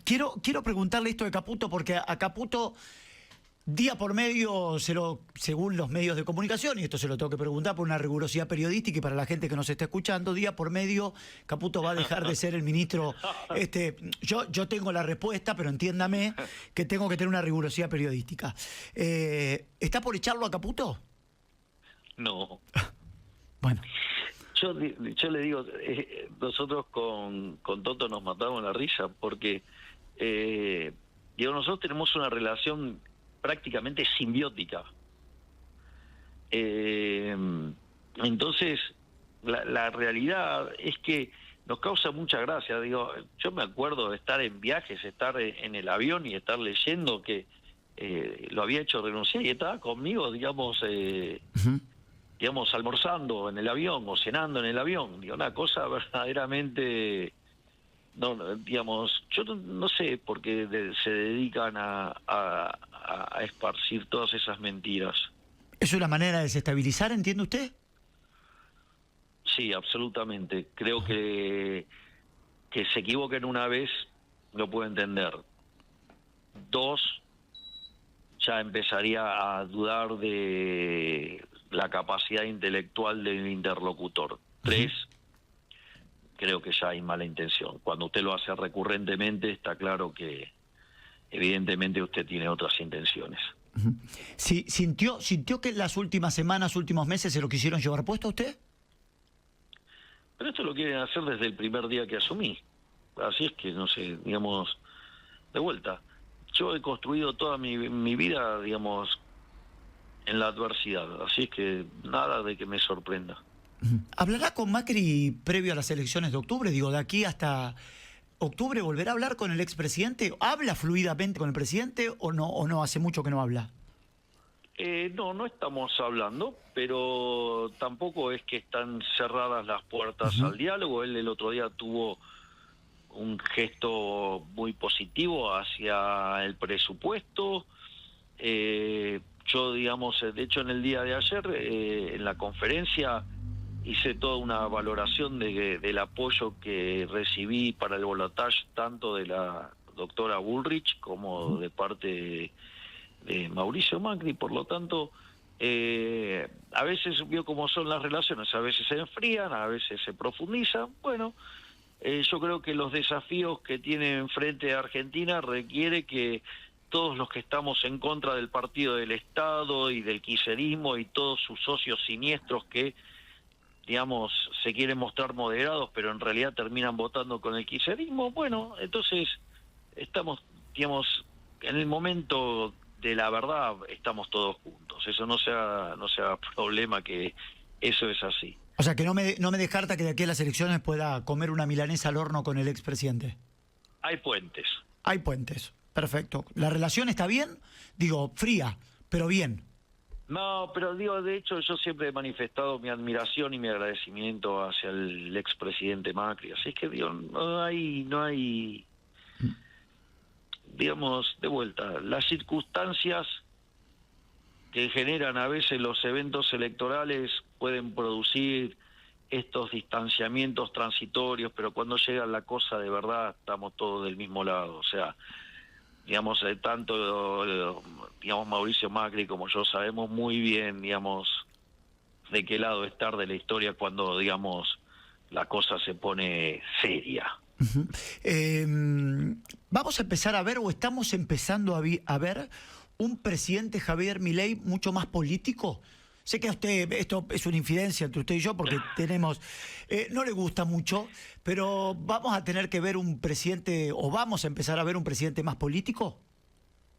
Quiero preguntarle esto de Caputo, porque a Caputo día por medio, según los medios de comunicación, y esto se lo tengo que preguntar por una rigurosidad periodística y para la gente que nos está escuchando, día por medio Caputo va a dejar de ser el ministro. Yo tengo la respuesta, pero entiéndame que tengo que tener una rigurosidad periodística. ¿Está por echarlo a Caputo? No. Bueno. Yo le digo, nosotros con Toto nos matamos la risa porque, nosotros tenemos una relación prácticamente simbiótica. Entonces, la realidad es que nos causa mucha gracia. Digo, yo me acuerdo de estar en viajes, estar en el avión y estar leyendo que lo había hecho renunciar y estaba conmigo, digamos, almorzando en el avión o cenando en el avión. Digo, una cosa verdaderamente... No, digamos, yo no sé por qué se dedican a esparcir todas esas mentiras. ¿Es una manera de desestabilizar, entiende usted? Sí, absolutamente. Creo que se equivoquen una vez, lo puedo entender. Dos, ya empezaría a dudar de la capacidad intelectual del interlocutor. Tres, creo que ya hay mala intención. Cuando usted lo hace recurrentemente, está claro que evidentemente usted tiene otras intenciones. Sí, ¿sintió que en las últimas semanas, últimos meses se lo quisieron llevar puesto a usted? Pero esto lo quieren hacer desde el primer día que asumí. Así es que, no sé, digamos, de vuelta. Yo he construido toda mi vida, digamos, en la adversidad. Así es que nada de que me sorprenda. ¿Hablará con Macri previo a las elecciones de octubre? Digo, de aquí hasta octubre, ¿volverá a hablar con el expresidente? ¿Habla fluidamente con el presidente o no hace mucho que no habla? No estamos hablando, pero tampoco es que están cerradas las puertas al diálogo. Él el otro día tuvo un gesto muy positivo hacia el presupuesto. Yo, digamos, de hecho en el día de ayer, en la conferencia, hice toda una valoración del apoyo que recibí para el balotaje tanto de la doctora Bullrich como de parte de Mauricio Macri. Por lo tanto, a veces vio cómo son las relaciones, a veces se enfrían, a veces se profundizan. Bueno, yo creo que los desafíos que tiene enfrente Argentina requiere que todos los que estamos en contra del partido del Estado y del kirchnerismo y todos sus socios siniestros que, digamos, se quieren mostrar moderados, pero en realidad terminan votando con el kirchnerismo, bueno, entonces estamos, digamos, en el momento de la verdad estamos todos juntos. Eso no sea problema, que eso es así. O sea, que no me descarta que de aquí a las elecciones pueda comer una milanesa al horno con el expresidente. Hay puentes. Hay puentes, perfecto. ¿La relación está bien? Digo, fría, pero bien. No, pero digo, de hecho yo siempre he manifestado mi admiración y mi agradecimiento hacia el expresidente Macri, así que digo, no hay, digamos, de vuelta, las circunstancias que generan a veces los eventos electorales pueden producir estos distanciamientos transitorios, pero cuando llega la cosa de verdad estamos todos del mismo lado. O sea, digamos, digamos, Mauricio Macri como yo sabemos muy bien, digamos, de qué lado estar de la historia cuando, digamos, la cosa se pone seria. Uh-huh. Vamos a empezar a ver, o estamos empezando a ver, un presidente Javier Milei mucho más político. Sé que a usted, esto es una infidencia entre usted y yo, porque tenemos, no le gusta mucho, pero ¿vamos a tener que ver un presidente, o vamos a empezar a ver un presidente más político?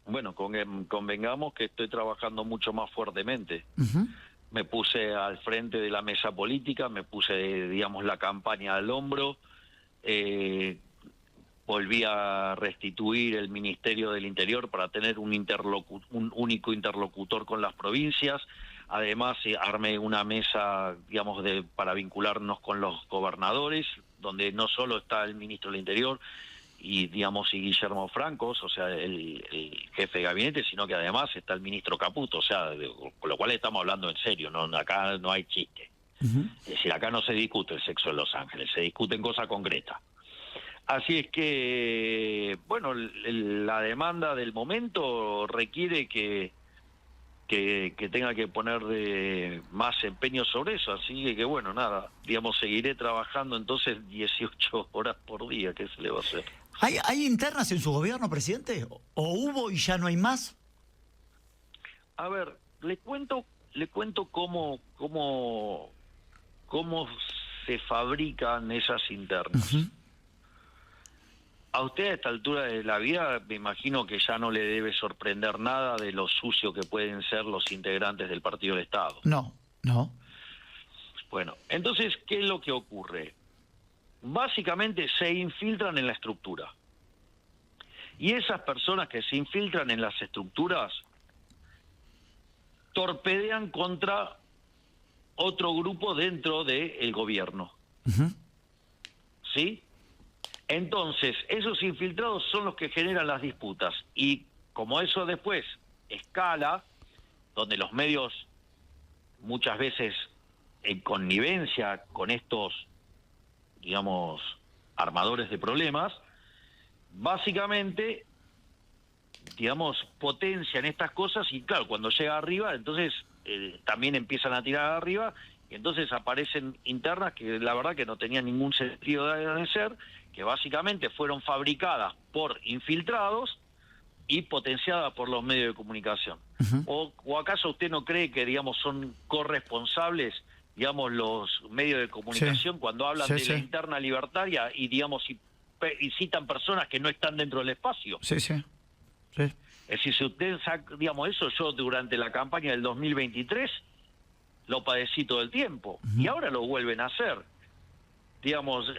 Bueno, convengamos que estoy trabajando mucho más fuertemente. Uh-huh. Me puse al frente de la mesa política, me puse, digamos, la campaña al hombro, volví a restituir el Ministerio del Interior para tener un único interlocutor con las provincias. Además, armé una mesa, digamos, para vincularnos con los gobernadores, donde no solo está el ministro del Interior y Guillermo Francos, o sea, el jefe de gabinete, sino que además está el ministro Caputo, o sea, con lo cual estamos hablando en serio, no, acá no hay chiste. Uh-huh. Es decir, acá no se discute el sexo en Los Ángeles, se discuten cosas concretas. Así es que, bueno, la demanda del momento requiere que tenga que poner más empeño sobre eso, así que bueno, nada, digamos, seguiré trabajando entonces 18 horas por día, ¿qué se le va a hacer? ¿Hay internas en su gobierno, presidente? ¿O hubo y ya no hay más? A ver, le cuento cómo se fabrican esas internas. Uh-huh. A usted a esta altura de la vida me imagino que ya no le debe sorprender nada de lo sucio que pueden ser los integrantes del Partido del Estado. No. Bueno, entonces, ¿qué es lo que ocurre? Básicamente se infiltran en la estructura. Y esas personas que se infiltran en las estructuras torpedean contra otro grupo dentro del gobierno. Uh-huh. ¿Sí? Entonces, esos infiltrados son los que generan las disputas. Y como eso después escala, donde los medios muchas veces en connivencia con estos, digamos, armadores de problemas, básicamente, digamos, potencian estas cosas y claro, cuando llega arriba, entonces también empiezan a tirar arriba y entonces aparecen internas que la verdad que no tenían ningún sentido de ser, que básicamente fueron fabricadas por infiltrados y potenciadas por los medios de comunicación. Uh-huh. ¿O acaso usted no cree que, digamos, son corresponsables, digamos, los medios de comunicación cuando hablan de la interna libertaria y, digamos, y citan personas que no están dentro del espacio? Sí. Es decir, si usted saca, digamos, eso, yo durante la campaña del 2023 lo padecí todo el tiempo. Uh-huh. Y ahora lo vuelven a hacer. Digamos,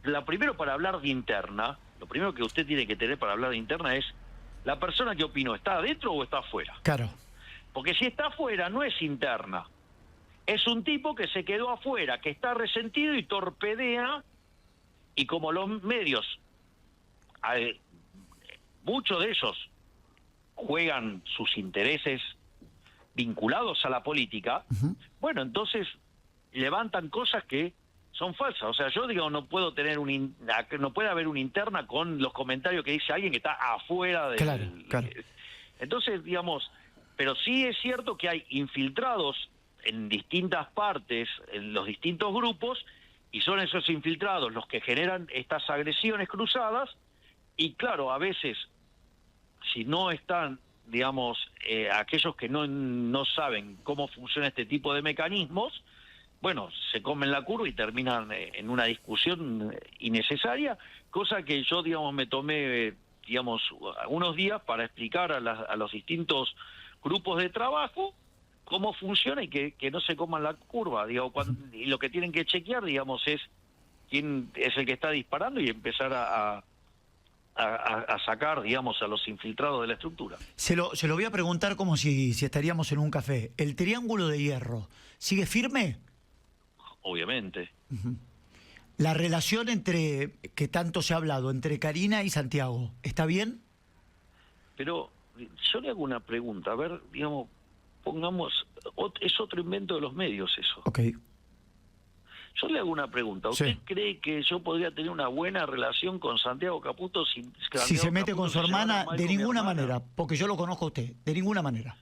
lo primero para hablar de interna, lo primero que usted tiene que tener para hablar de interna es la persona que opinó, ¿está adentro o está afuera? Claro. Porque si está afuera no es interna. Es un tipo que se quedó afuera, que está resentido y torpedea, y como los medios, muchos de ellos juegan sus intereses vinculados a la política, uh-huh. Bueno, entonces levantan cosas que son falsas. O sea, yo digo, no puedo tener no puede haber una interna con los comentarios que dice alguien que está afuera de... Claro. Entonces, digamos, pero sí es cierto que hay infiltrados en distintas partes, en los distintos grupos, y son esos infiltrados los que generan estas agresiones cruzadas, y claro, a veces, si no están, digamos, aquellos que no saben cómo funciona este tipo de mecanismos, bueno, se comen la curva y terminan en una discusión innecesaria, cosa que yo, digamos, me tomé, digamos, unos días para explicar a los distintos grupos de trabajo cómo funciona y que no se coman la curva. Digo, y lo que tienen que chequear, digamos, es quién es el que está disparando y empezar a sacar, digamos, a los infiltrados de la estructura. Se lo voy a preguntar como si estaríamos en un café. ¿El triángulo de hierro sigue firme? Obviamente. Uh-huh. La relación que tanto se ha hablado, entre Karina y Santiago, ¿está bien? Pero yo le hago una pregunta, a ver, digamos, pongamos, es otro invento de los medios eso. Ok. Yo le hago una pregunta. ¿Usted Sí. cree que yo podría tener una buena relación con Santiago Caputo si Si se mete con su hermana, de ninguna hermana? manera, porque yo lo conozco a usted, de ninguna manera.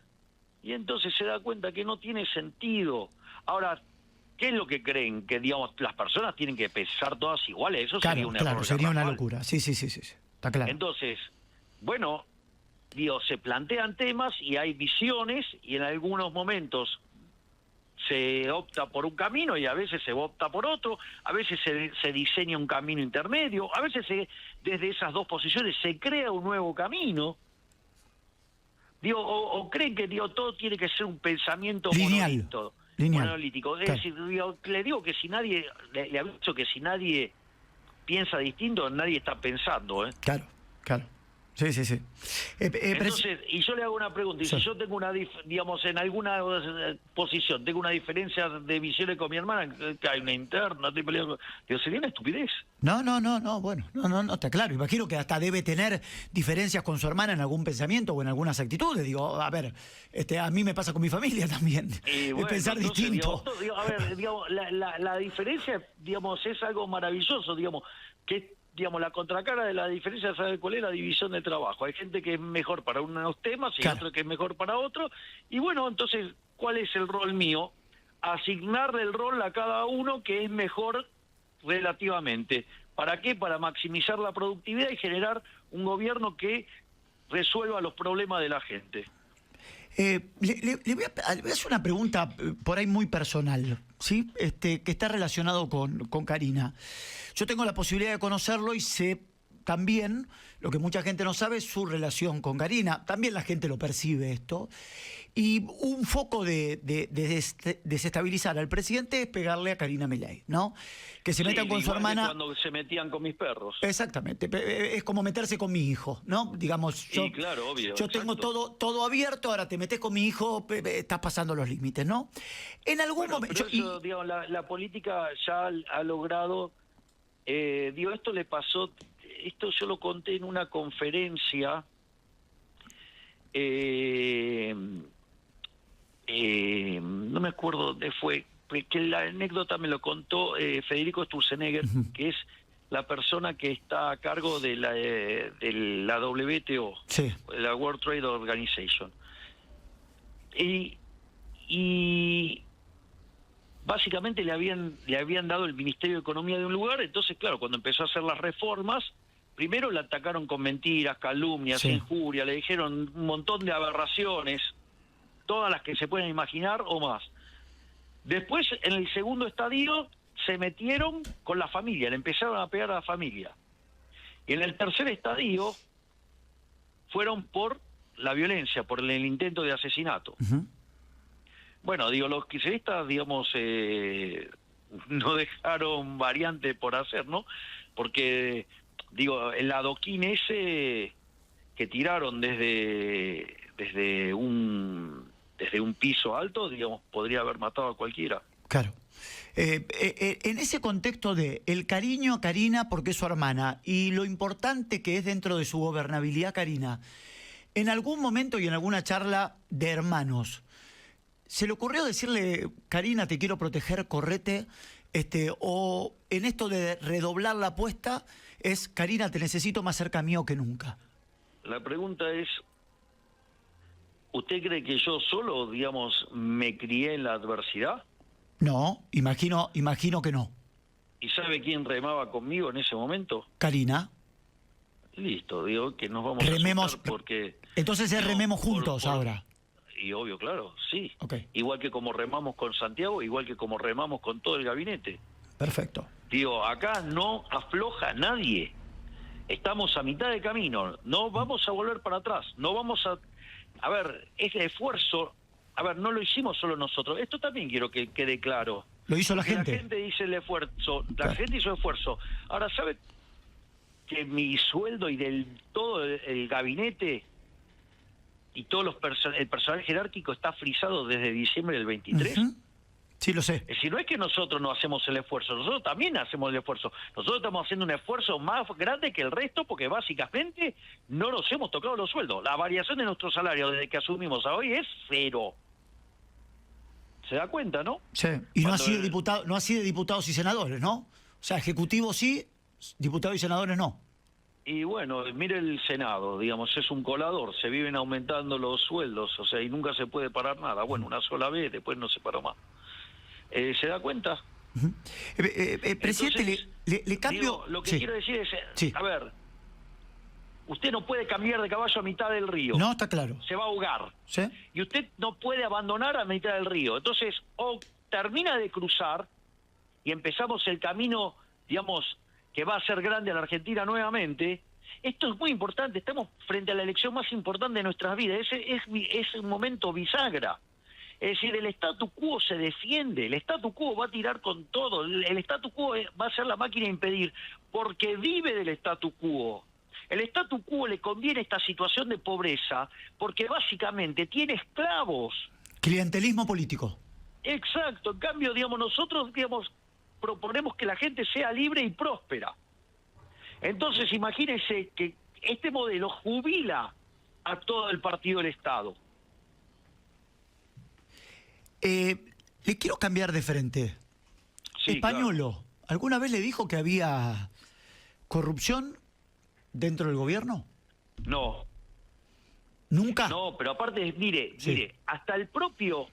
Y entonces se da cuenta que no tiene sentido. Ahora, ¿qué es lo que creen? Que, digamos, las personas tienen que pensar todas iguales. Eso sería Claro, un claro, error sería una garrafal. locura. Sí, sí, sí, sí, sí. Está claro. Entonces, bueno, digo, se plantean temas y hay visiones y en algunos momentos se opta por un camino y a veces se opta por otro, a veces se diseña un camino intermedio, a veces desde esas dos posiciones se crea un nuevo camino. Digo, o creen que todo tiene que ser un pensamiento Lineal. monolítico. Es Claro. decir, le digo que si nadie, le aviso que si nadie piensa distinto, nadie está pensando, ¿eh? Claro, claro. Sí, sí, sí. Entonces, y yo le hago una pregunta, y Sí. si yo tengo digamos, en alguna posición, tengo una diferencia de visiones con mi hermana, que hay una interna, estoy peleando, digo, sería una estupidez. No, bueno, no, está claro. Imagino que hasta debe tener diferencias con su hermana en algún pensamiento o en algunas actitudes. Digo, a ver, a mí me pasa con mi familia también. Y bueno, pensar entonces, distinto. a ver, digamos, la diferencia, digamos, es algo maravilloso, digamos, que digamos, la contracara de la diferencia, ¿sabe cuál es? La división de trabajo. Hay gente que es mejor para unos temas y Claro. otro que es mejor para otro. Y bueno, entonces, ¿cuál es el rol mío? Asignarle el rol a cada uno que es mejor relativamente. ¿Para qué? Para maximizar la productividad y generar un gobierno que resuelva los problemas de la gente. Le voy a hacer una pregunta por ahí muy personal, ¿sí? Que está relacionado con Karina. Yo tengo la posibilidad de conocerlo y sé también, lo que mucha gente no sabe, su relación con Karina. También la gente lo percibe esto. Y un foco de desestabilizar al presidente es pegarle a Karina Milei, ¿no? Que se metan con su igual que hermana. cuando se metían con mis perros. Exactamente, es como meterse con mi hijo, ¿no? Digamos, yo, Sí, claro, obvio, yo tengo exacto. todo abierto, ahora te metes con mi hijo, estás pasando los límites, ¿no? En algún Bueno, momento... pero eso, digamos, la política ya ha logrado, digo, esto le pasó, esto yo lo conté en una conferencia, no me acuerdo dónde fue, que la anécdota me lo contó Federico Sturzenegger, que es la persona que está a cargo de la WTO, Sí. la World Trade Organization. Y básicamente le habían dado el Ministerio de Economía de un lugar, entonces claro, cuando empezó a hacer las reformas, primero la atacaron con mentiras, calumnias, Sí. injurias, le dijeron un montón de aberraciones, todas las que se pueden imaginar o más. Después, en el segundo estadio, se metieron con la familia, le empezaron a pegar a la familia. Y en el tercer estadio, fueron por la violencia, por el intento de asesinato. Uh-huh. Bueno, digo, los kirchneristas, digamos, no dejaron variante por hacer, ¿no? Porque, digo, el adoquín ese que tiraron desde un piso alto, digamos, podría haber matado a cualquiera. Claro. En ese contexto de el cariño a Karina porque es su hermana y lo importante que es dentro de su gobernabilidad Karina, en algún momento y en alguna charla de hermanos, ¿se le ocurrió decirle, Karina, te quiero proteger, correte? O en esto de redoblar la apuesta, es, Karina, te necesito más cerca mío que nunca. La pregunta es, ¿usted cree que yo solo, digamos, me crié en la adversidad? No, imagino que no. ¿Y sabe quién remaba conmigo en ese momento? Karina. Listo, digo que nos vamos Rememos, a asustar porque... entonces no, rememos juntos ahora. Y obvio, claro, sí. Okay. Igual que como remamos con Santiago, igual que como remamos con todo el gabinete. Perfecto. Digo, acá no afloja nadie. Estamos a mitad de camino. No vamos a volver para atrás. No vamos a... A ver, ese esfuerzo... A ver, no lo hicimos solo nosotros. Esto también quiero que quede claro. Lo hizo la Porque gente. La gente dice el esfuerzo. La Claro. gente hizo esfuerzo. Ahora, ¿sabe que mi sueldo y del todo el gabinete y todo el personal jerárquico está frisado desde diciembre del 23? Uh-huh. Sí, lo sé. Es decir, no es que nosotros no hacemos el esfuerzo, nosotros también hacemos el esfuerzo. Nosotros estamos haciendo un esfuerzo más grande que el resto porque básicamente no nos hemos tocado los sueldos. La variación de nuestro salario desde que asumimos a hoy es 0. ¿Se da cuenta, no? Sí. Y no Cuando así de diputado, no así de diputados y senadores, ¿no? O sea, ejecutivo sí, diputados y senadores no. Y bueno, mire el Senado, digamos, es un colador, se viven aumentando los sueldos, o sea, y nunca se puede parar nada. Bueno, una sola vez, después no se paró más. ¿Se da cuenta? Ujú. Presidente, Entonces, le cambio... digo, lo que Sí. quiero decir es, Sí. a ver, usted no puede cambiar de caballo a mitad del río. No, está claro. Se va a ahogar. ¿Sí? Y usted no puede abandonar a mitad del río. Entonces, o termina de cruzar y empezamos el camino, digamos, que va a ser grande a la Argentina nuevamente. Esto es muy importante, estamos frente a la elección más importante de nuestras vidas. Es un momento bisagra. Es decir, el statu quo se defiende, el statu quo va a tirar con todo, el statu quo va a ser la máquina de impedir, porque vive del statu quo. El statu quo le conviene esta situación de pobreza, porque básicamente tiene esclavos. Clientelismo político. Exacto, en cambio, digamos, nosotros, digamos, proponemos que la gente sea libre y próspera. Entonces, imagínense que este modelo jubila a todo el partido del Estado. Le quiero cambiar de frente. Sí, Españolo, ¿alguna vez le dijo que había corrupción dentro del gobierno? claro. ¿Nunca? No, pero aparte, mire, Sí. mire, hasta el propio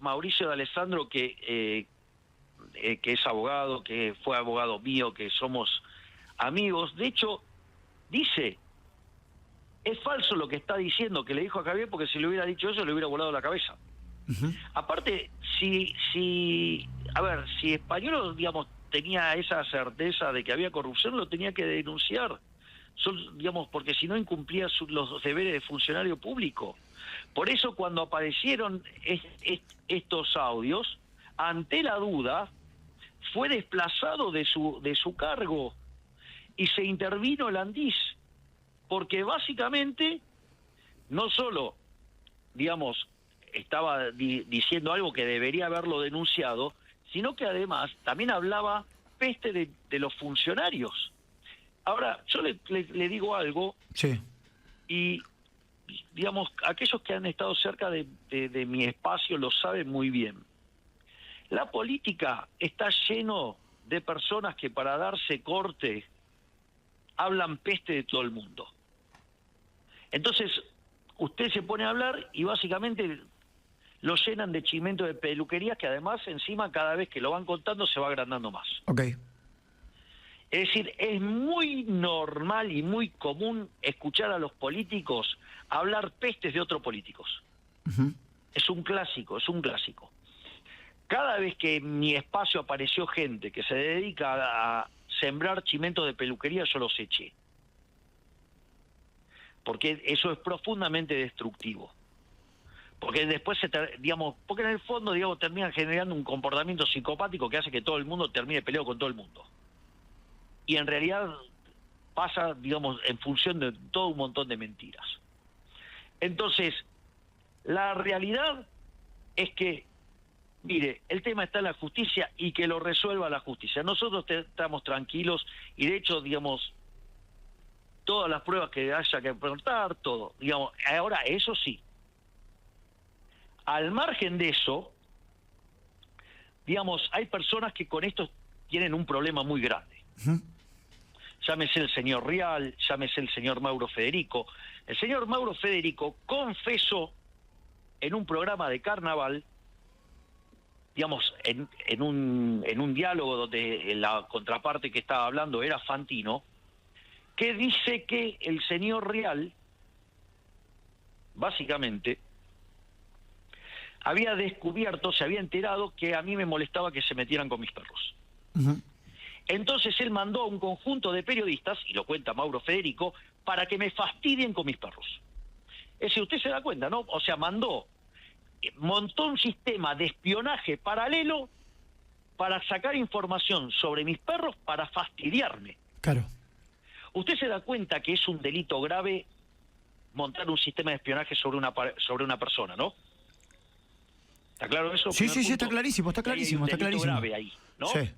Mauricio de Alessandro, que es abogado, que fue abogado mío, que somos amigos, de hecho, dice, es falso lo que está diciendo, que le dijo a Javier, porque si le hubiera dicho eso, le hubiera volado la cabeza. Ujú. Aparte, si Español, digamos, tenía esa certeza de que había corrupción, lo tenía que denunciar, digamos, porque si no incumplía los deberes de funcionario público. Por eso cuando aparecieron estos audios, ante la duda, fue desplazado de su cargo y se intervino el Andis, porque básicamente no solo, digamos, estaba diciendo algo que debería haberlo denunciado, sino que además también hablaba peste de los funcionarios. Ahora, yo le digo algo, Sí. y digamos, aquellos que han estado cerca de mi espacio lo saben muy bien. La política está lleno de personas que para darse corte hablan peste de todo el mundo. Entonces, usted se pone a hablar y básicamente lo llenan de chimento de peluquerías que además encima cada vez que lo van contando se va agrandando más. Ok. Es decir, es muy normal y muy común escuchar a los políticos hablar pestes de otros políticos. Ujú. Es un clásico, es un clásico. Cada vez que en mi espacio apareció gente que se dedica a sembrar chimentos de peluquería, yo los eché. Porque eso es profundamente destructivo. Porque después, porque en el fondo, digamos, terminan generando un comportamiento psicopático que hace que todo el mundo termine peleado con todo el mundo. Y en realidad pasa, digamos, en función de todo un montón de mentiras. Entonces, la realidad es que, mire, el tema está en la justicia y que lo resuelva la justicia. Nosotros estamos tranquilos y de hecho, digamos, todas las pruebas que haya que preguntar, todo. Digamos, ahora, eso sí, al margen de eso, digamos, hay personas que con esto tienen un problema muy grande. Ujú. Llámese el señor Rial, llámese el señor Mauro Federico. El señor Mauro Federico confesó en un programa de carnaval, digamos, en un diálogo donde la contraparte que estaba hablando era Fantino, que dice que el señor Rial, básicamente, había descubierto, se había enterado que a mí me molestaba que se metieran con mis perros. Ujú. Entonces él mandó a un conjunto de periodistas, y lo cuenta Mauro Federico, para que me fastidien con mis perros. Es decir, usted se da cuenta, ¿no? O sea, montó un sistema de espionaje paralelo para sacar información sobre mis perros para fastidiarme. Claro. Usted se da cuenta que es un delito grave montar un sistema de espionaje sobre una persona, ¿no? ¿Está claro eso? Sí, Primer sí, sí, punto. está clarísimo, está Que hay clarísimo, un está delito clarísimo. grave ahí, ¿no? Sí.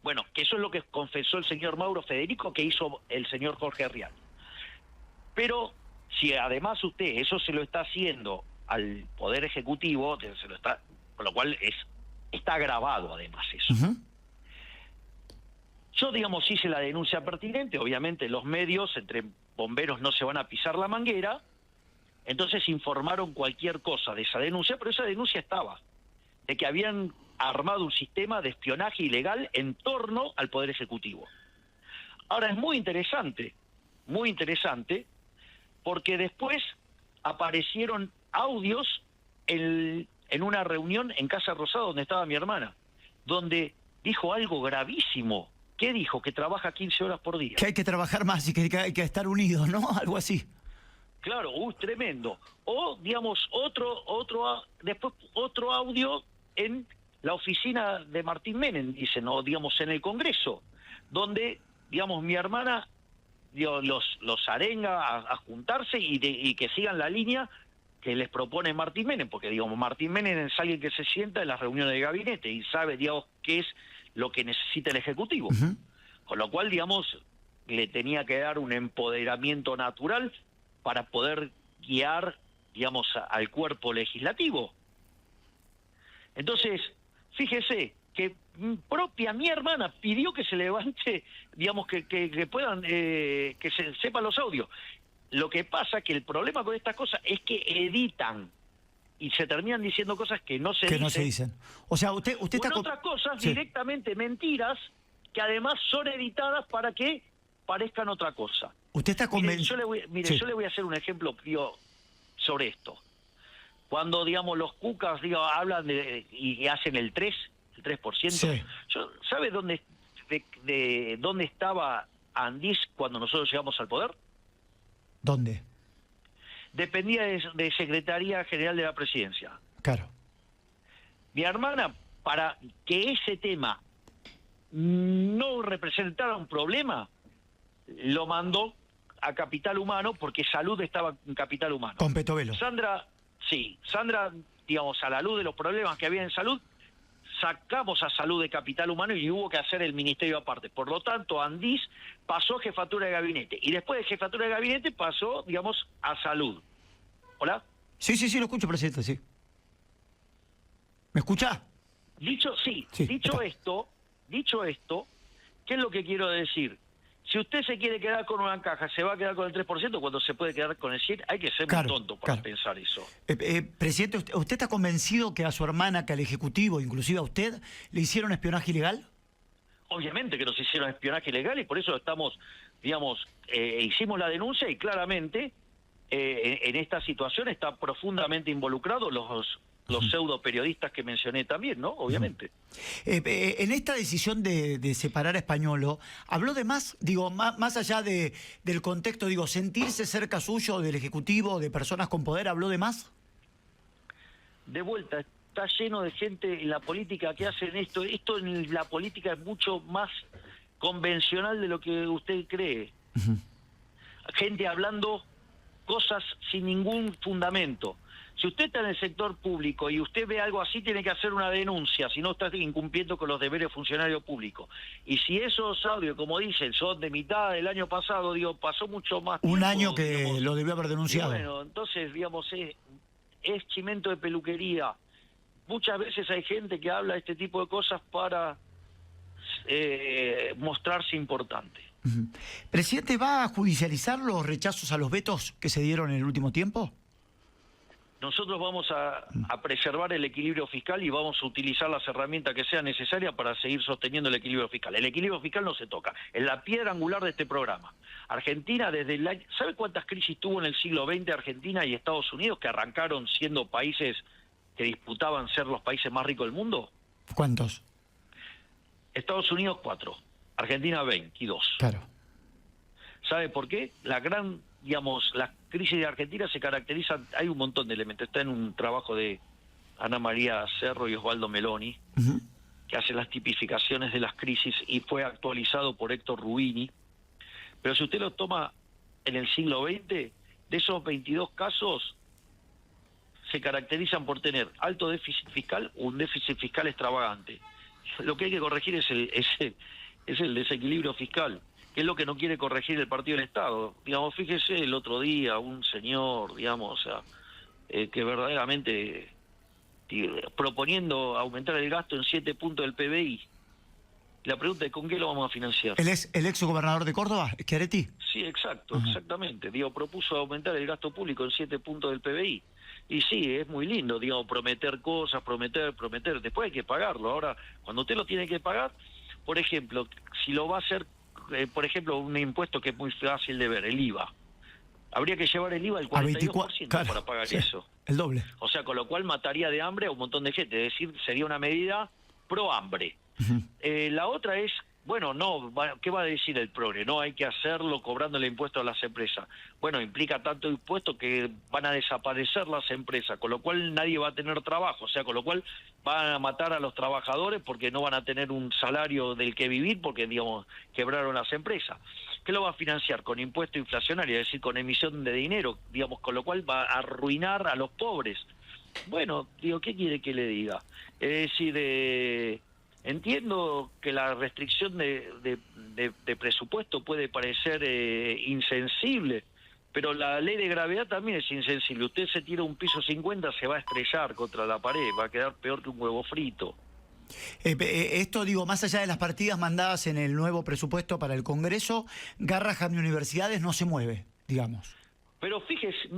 Bueno, que eso es lo que confesó el señor Mauro Federico que hizo el señor Jorge Rial. Pero si además usted eso se lo está haciendo al Poder Ejecutivo, con lo cual está grabado además eso. Yo, digamos, hice la denuncia pertinente, obviamente los medios, entre bomberos no se van a pisar la manguera, entonces informaron cualquier cosa de esa denuncia, pero esa denuncia estaba, de que habían armado un sistema de espionaje ilegal en torno al Poder Ejecutivo. Ahora es muy interesante, porque después aparecieron audios en una reunión en Casa Rosada donde estaba mi hermana, donde dijo algo gravísimo. ¿Qué dijo? Que trabaja 15 horas por día. Que hay que trabajar más y que hay que estar unidos, ¿no? Algo así. Claro, tremendo. O, digamos, después otro audio en la oficina de Martín Menem, dicen, o digamos en el Congreso, donde, digamos, mi hermana los arenga a juntarse y que sigan la línea que les propone Martín Menem, porque, digamos, Martín Menem es alguien que se sienta en las reuniones de gabinete y sabe, digamos, qué es lo que necesita el Ejecutivo. Con lo cual, digamos, le tenía que dar un empoderamiento natural para poder guiar, digamos, al cuerpo legislativo. Entonces, fíjese que mi hermana pidió que se levante, digamos, que puedan, que se sepan los audios. Lo que pasa que el problema con estas cosas es que editan y se terminan diciendo cosas que no se dicen. Que no se dicen. O sea, usted está... otras cosas sí, directamente mentiras que además son editadas para que parezcan otra cosa. Usted está convencido... Yo le voy a hacer un ejemplo sobre esto. Cuando, digamos, los cucas hablan y hacen el 3%, sí, ¿sabe dónde estaba Andís cuando nosotros llegamos al poder? ¿Dónde? Dependía de Secretaría General de la Presidencia. Claro. Mi hermana, para que ese tema no representara un problema, lo mandó a Capital Humano, porque Salud estaba en Capital Humano. Con Petovelo. Sandra, digamos, a la luz de los problemas que había en Salud, sacamos a Salud de Capital Humano y hubo que hacer el ministerio aparte. Por lo tanto, Andís pasó a Jefatura de Gabinete. Y después de Jefatura de Gabinete pasó, digamos, a Salud. ¿Hola? Sí, lo escucho, presidente, sí. ¿Me escucha? Dicho esto, ¿qué es lo que quiero decir? Si usted se quiere quedar con una caja, ¿se va a quedar con el 3% cuando se puede quedar con el 100%? Hay que ser muy tonto para pensar eso. Presidente, ¿usted está convencido que a su hermana, que al Ejecutivo, inclusive a usted, le hicieron espionaje ilegal? Obviamente que nos hicieron espionaje ilegal y por eso estamos, digamos, hicimos la denuncia y claramente en esta situación está profundamente involucrados los pseudo periodistas que mencioné también, ¿no? Obviamente. En esta decisión de separar a Españolo, ¿habló de más? Digo, más allá del contexto, digo, sentirse cerca suyo del Ejecutivo, de personas con poder, ¿habló de más? De vuelta, está lleno de gente en la política que hacen esto. Esto en la política es mucho más convencional de lo que usted cree. Gente hablando cosas sin ningún fundamento. Si usted está en el sector público y usted ve algo así, tiene que hacer una denuncia, si no está incumpliendo con los deberes de funcionario público. Y si esos audios, como dicen, son de mitad del año pasado, digo, pasó mucho más tiempo. Un año que, digamos, lo debió haber denunciado. Bueno, entonces, digamos, es chimento de peluquería. Muchas veces hay gente que habla este tipo de cosas para mostrarse importante. ¿Presidente, va a judicializar los rechazos a los vetos que se dieron en el último tiempo? Nosotros vamos a preservar el equilibrio fiscal y vamos a utilizar las herramientas que sean necesarias para seguir sosteniendo el equilibrio fiscal. El equilibrio fiscal no se toca, es la piedra angular de este programa. Argentina, ¿sabe cuántas crisis tuvo en el siglo XX Argentina y Estados Unidos, que arrancaron siendo países que disputaban ser los países más ricos del mundo? ¿Cuántos? Estados Unidos 4, Argentina 22. Claro. ¿Sabe por qué? La crisis de Argentina se caracteriza, hay un montón de elementos, está en un trabajo de Ana María Cerro y Osvaldo Meloni, que hace las tipificaciones de las crisis y fue actualizado por Héctor Rubini. Pero si usted lo toma en el siglo XX, de esos 22 casos se caracterizan por tener alto déficit fiscal o un déficit fiscal extravagante. Lo que hay que corregir es el desequilibrio fiscal, que es lo que no quiere corregir el Partido del Estado. Digamos, fíjese el otro día un señor, digamos, que verdaderamente proponiendo aumentar el gasto en 7 puntos del PBI. La pregunta es, ¿con qué lo vamos a financiar? El ex gobernador de Córdoba, Schiaretti. Sí, exacto, exactamente. Propuso aumentar el gasto público en 7 puntos del PBI. Y sí, es muy lindo, prometer cosas, prometer. Después hay que pagarlo. Ahora, cuando usted lo tiene que pagar, por ejemplo, si lo va a hacer, por ejemplo, un impuesto que es muy fácil de ver, el IVA. Habría que llevar el IVA al 42% claro, para pagar sí, eso. El doble. O sea, con lo cual mataría de hambre a un montón de gente. Es decir, sería una medida pro hambre. La otra es, bueno, no, ¿qué va a decir el progre? No, hay que hacerlo cobrando el impuesto a las empresas. Bueno, implica tanto impuesto que van a desaparecer las empresas, con lo cual nadie va a tener trabajo, o sea, con lo cual van a matar a los trabajadores porque no van a tener un salario del que vivir porque, quebraron las empresas. ¿Qué lo va a financiar? Con impuesto inflacionario, es decir, con emisión de dinero, con lo cual va a arruinar a los pobres. Bueno, ¿qué quiere que le diga? Es decir, entiendo que la restricción de presupuesto puede parecer insensible, pero la ley de gravedad también es insensible. Usted se tira un piso 50, se va a estrellar contra la pared, va a quedar peor que un huevo frito. Esto, más allá de las partidas mandadas en el nuevo presupuesto para el Congreso, Garrahan y universidades no se mueve, digamos. Pero fíjese,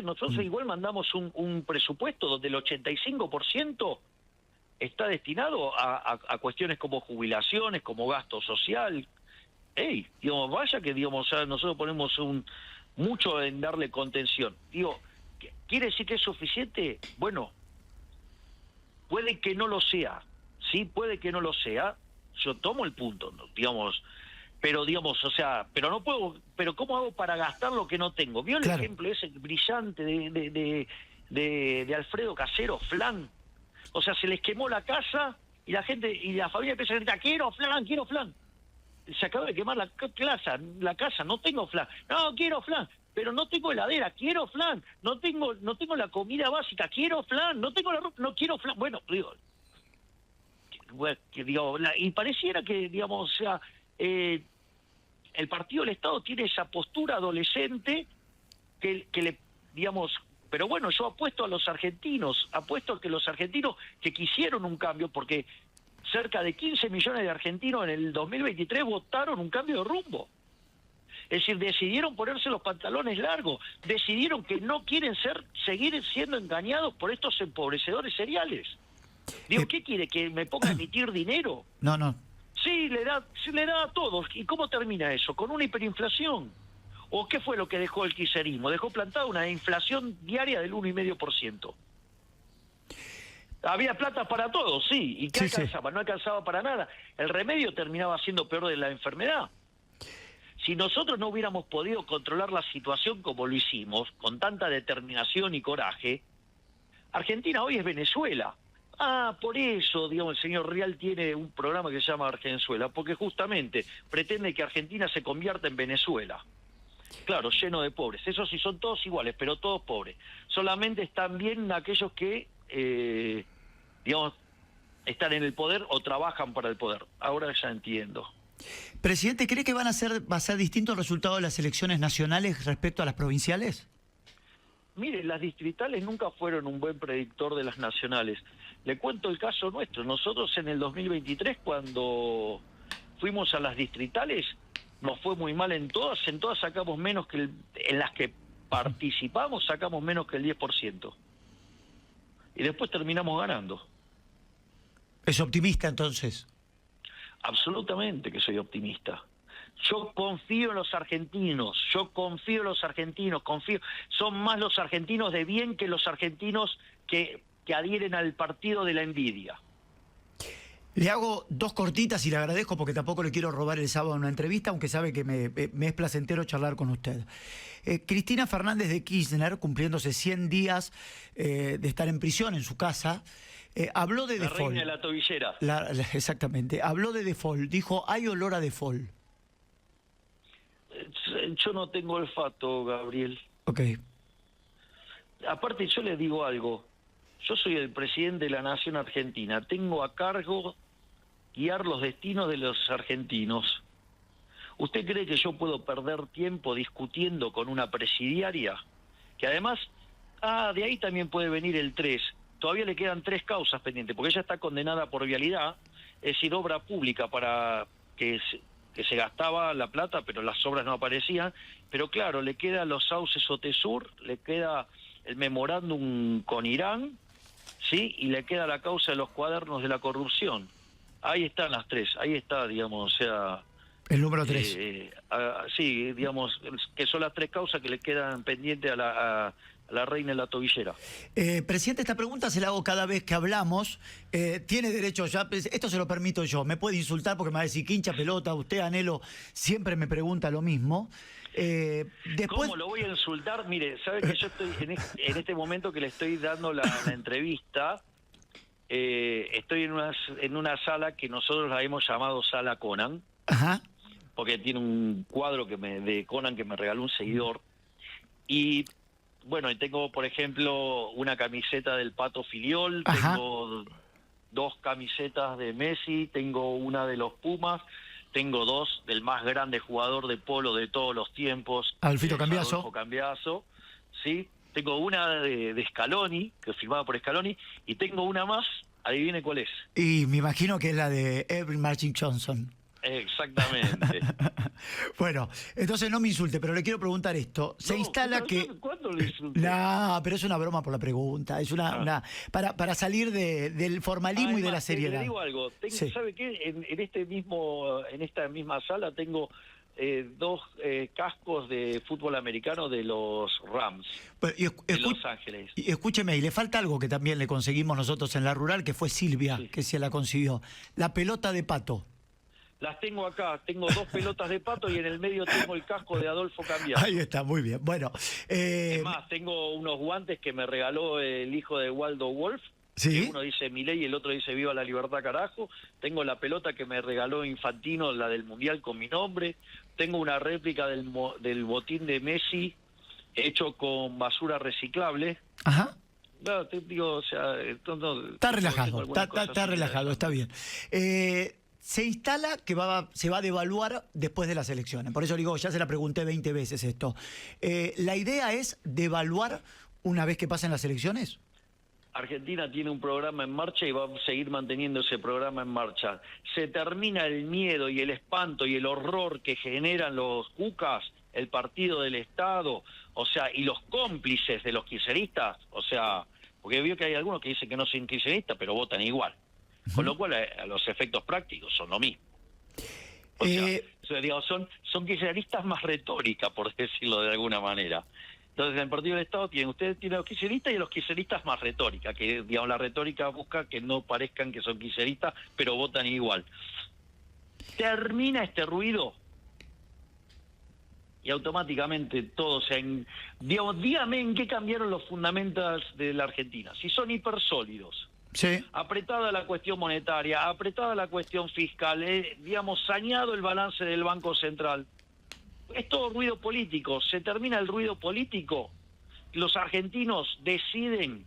nosotros igual mandamos un presupuesto donde el 85% está destinado a cuestiones como jubilaciones, como gasto social. Vaya que nosotros ponemos mucho en darle contención. ¿Quiere decir que es suficiente? Bueno, puede que no lo sea. Sí, puede que no lo sea. Yo tomo el punto, pero pero no puedo, pero ¿cómo hago para gastar lo que no tengo? ¿Vio el ejemplo ese brillante de Alfredo Casero, Flan? O sea, se les quemó la casa y la gente y la familia empieza a gritar, quiero flan. Se acaba de quemar la casa, no tengo flan. No, quiero flan, pero no tengo heladera, quiero flan. No tengo la comida básica, quiero flan. No tengo la ropa, no quiero flan. Bueno, y pareciera que, el partido del Estado tiene esa postura adolescente que le, pero bueno, yo apuesto a los argentinos, apuesto a que los argentinos que quisieron un cambio, porque cerca de 15 millones de argentinos en el 2023 votaron un cambio de rumbo. Es decir, decidieron ponerse los pantalones largos, decidieron que no quieren seguir siendo engañados por estos empobrecedores seriales. ¿Qué quiere? ¿Que me ponga a emitir dinero? No. Sí, le da a todos. ¿Y cómo termina eso? Con una hiperinflación. ¿O qué fue lo que dejó el kirchnerismo? Dejó plantada una inflación diaria del 1,5%. Había plata para todos, sí. ¿Y qué alcanzaba? Sí. No alcanzaba para nada. El remedio terminaba siendo peor de la enfermedad. Si nosotros no hubiéramos podido controlar la situación como lo hicimos, con tanta determinación y coraje, Argentina hoy es Venezuela. Por eso, el señor Rial tiene un programa que se llama Argenzuela, porque justamente pretende que Argentina se convierta en Venezuela. Claro, lleno de pobres. Esos sí son todos iguales, pero todos pobres. Solamente están bien aquellos que, están en el poder o trabajan para el poder. Ahora ya entiendo. Presidente, ¿cree que va a ser distinto el resultado de las elecciones nacionales respecto a las provinciales? Mire, las distritales nunca fueron un buen predictor de las nacionales. Le cuento el caso nuestro. Nosotros en el 2023, cuando fuimos a las distritales, nos fue muy mal en todas sacamos menos que en las que participamos sacamos menos que el 10%. Y después terminamos ganando. ¿Es optimista entonces? Absolutamente que soy optimista. Yo confío en los argentinos, son más los argentinos de bien que los argentinos que adhieren al partido de la envidia. Le hago dos cortitas y le agradezco porque tampoco le quiero robar el sábado en una entrevista, aunque sabe que me es placentero charlar con usted. Cristina Fernández de Kirchner, cumpliéndose 100 días de estar en prisión en su casa, habló de default. La reina de la tobillera. Exactamente, habló de default, dijo, hay olor a default. Yo no tengo olfato, Gabriel. Ok. Aparte, yo le digo algo. Yo soy el presidente de la Nación Argentina. Tengo a cargo guiar los destinos de los argentinos. ¿Usted cree que yo puedo perder tiempo discutiendo con una presidiaria? Que además, de ahí también puede venir el 3. todavía le quedan 3 causas pendientes, porque ella está condenada por vialidad, es decir, obra pública para que se gastaba la plata, pero las obras no aparecían. Pero claro, le quedan los sauces Otesur, le queda el memorándum con Irán, ¿sí? Y le queda la causa de los cuadernos de la corrupción. Ahí están las 3, ahí está, digamos, o sea... El número 3. Sí, digamos, que son las 3 causas que le quedan pendientes a la reina de la tobillera. Presidente, esta pregunta se la hago cada vez que hablamos. Tiene derecho ya, esto se lo permito yo. Me puede insultar porque me va a decir, quincha pelota, usted, Anhelo, siempre me pregunta lo mismo. Después... ¿Cómo lo voy a insultar? Mire, sabe que yo estoy en este momento que le estoy dando la entrevista, estoy en una sala que nosotros la hemos llamado Sala Conan. Ajá. Porque tiene un cuadro de Conan que me regaló un seguidor. Y bueno, tengo, por ejemplo, una camiseta del Pato Filiol, Ajá. tengo 2 camisetas de Messi, tengo una de los Pumas, tengo 2 del más grande jugador de polo de todos los tiempos, Adolfito Cambiaso. Adolfo Cambiaso, ¿sí? Tengo una de Scaloni, que firmada por Scaloni, y tengo una más, adivine cuál es. Y me imagino que es la de Evelyn Martin Johnson. Exactamente. Bueno, entonces no me insulte, pero le quiero preguntar esto. Se instala que... ¿Cuándo le insulté? No, pero es una broma por la pregunta. Es una para salir del formalismo y de la seriedad. Le digo algo. Sí. ¿Sabe qué? En esta misma sala tengo 2 cascos de fútbol americano de los Rams de Los Ángeles. Y escúcheme, y le falta algo que también le conseguimos nosotros en la rural, que fue Silvia, Sí. que se la consiguió. La pelota de pato. Las tengo acá, tengo 2 pelotas de pato y en el medio tengo el casco de Adolfo Cambiaso. Ahí está, muy bien. Bueno, Es más, tengo unos guantes que me regaló el hijo de Waldo Wolf. ¿sí? Que uno dice Milei y el otro dice Viva la Libertad, carajo. Tengo la pelota que me regaló Infantino, la del Mundial con mi nombre. Tengo una réplica del botín de Messi hecho con basura reciclable. Ajá. No, te digo, o sea... Está relajado, está relajado, está bien. Se instala que se va a devaluar después de las elecciones. Por eso digo, ya se la pregunté 20 veces esto. ¿La idea es devaluar una vez que pasen las elecciones? Argentina tiene un programa en marcha y va a seguir manteniendo ese programa en marcha. Se termina el miedo y el espanto y el horror que generan los cucas, el Partido del Estado, o sea, y los cómplices de los kirchneristas, o sea, porque veo que hay algunos que dicen que no son kirchneristas, pero votan igual. Con lo cual, a los efectos prácticos son lo mismo. O sea, digo, son kirchneristas más retórica, por decirlo de alguna manera. Entonces, en el Partido del Estado usted tiene a los kirchneristas y a los kirchneristas más retórica, que digamos la retórica busca que no parezcan que son kirchneristas, pero votan igual. Termina este ruido y automáticamente todo digamos, dígame en qué cambiaron los fundamentos de la Argentina. Si son hipersólidos. Sí. Apretada la cuestión monetaria, apretada la cuestión fiscal, digamos, saneado el balance del Banco Central. Es todo ruido político. Se termina el ruido político. Los argentinos deciden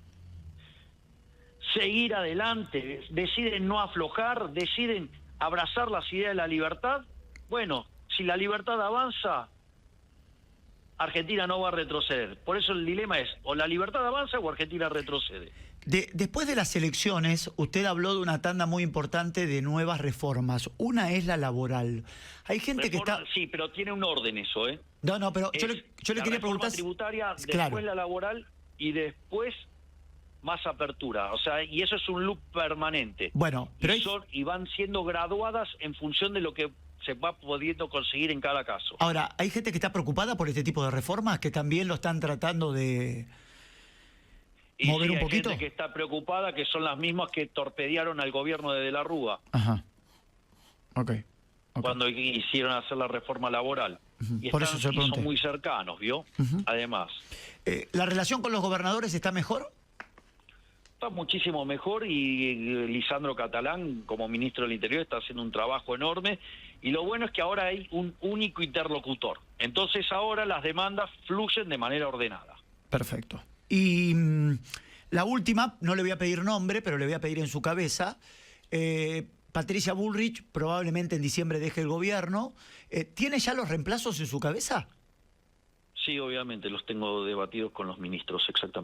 seguir adelante, deciden no aflojar, deciden abrazar las ideas de la libertad. Bueno, si la libertad avanza, Argentina no va a retroceder. Por eso el dilema es, o la libertad avanza o Argentina retrocede. Después de las elecciones, usted habló de una tanda muy importante de nuevas reformas. Una es la laboral. Hay gente que está... Sí, pero tiene un orden eso, ¿eh? No, pero yo le quería preguntar... La tributaria, claro. Después la laboral y después más apertura. O sea, y eso es un loop permanente. Bueno, pero y van siendo graduadas en función de lo que se va pudiendo conseguir en cada caso. Ahora, hay gente que está preocupada por este tipo de reformas, que también lo están tratando de... Y mover sí, un poquito. Hay gente que está preocupada, que son las mismas que torpedearon al gobierno de la Rúa. Ajá. Okay. Cuando hicieron hacer la reforma laboral. Y, por eso se y son muy cercanos, ¿vio? Además. ¿La relación con los gobernadores está mejor? Está muchísimo mejor y Lisandro Catalán, como ministro del Interior, está haciendo un trabajo enorme. Y lo bueno es que ahora hay un único interlocutor. Entonces ahora las demandas fluyen de manera ordenada. Perfecto. Y la última, no le voy a pedir nombre, pero le voy a pedir en su cabeza. Patricia Bullrich probablemente en diciembre deje el gobierno. ¿Tiene ya los reemplazos en su cabeza? Sí, obviamente, los tengo debatidos con los ministros, exactamente.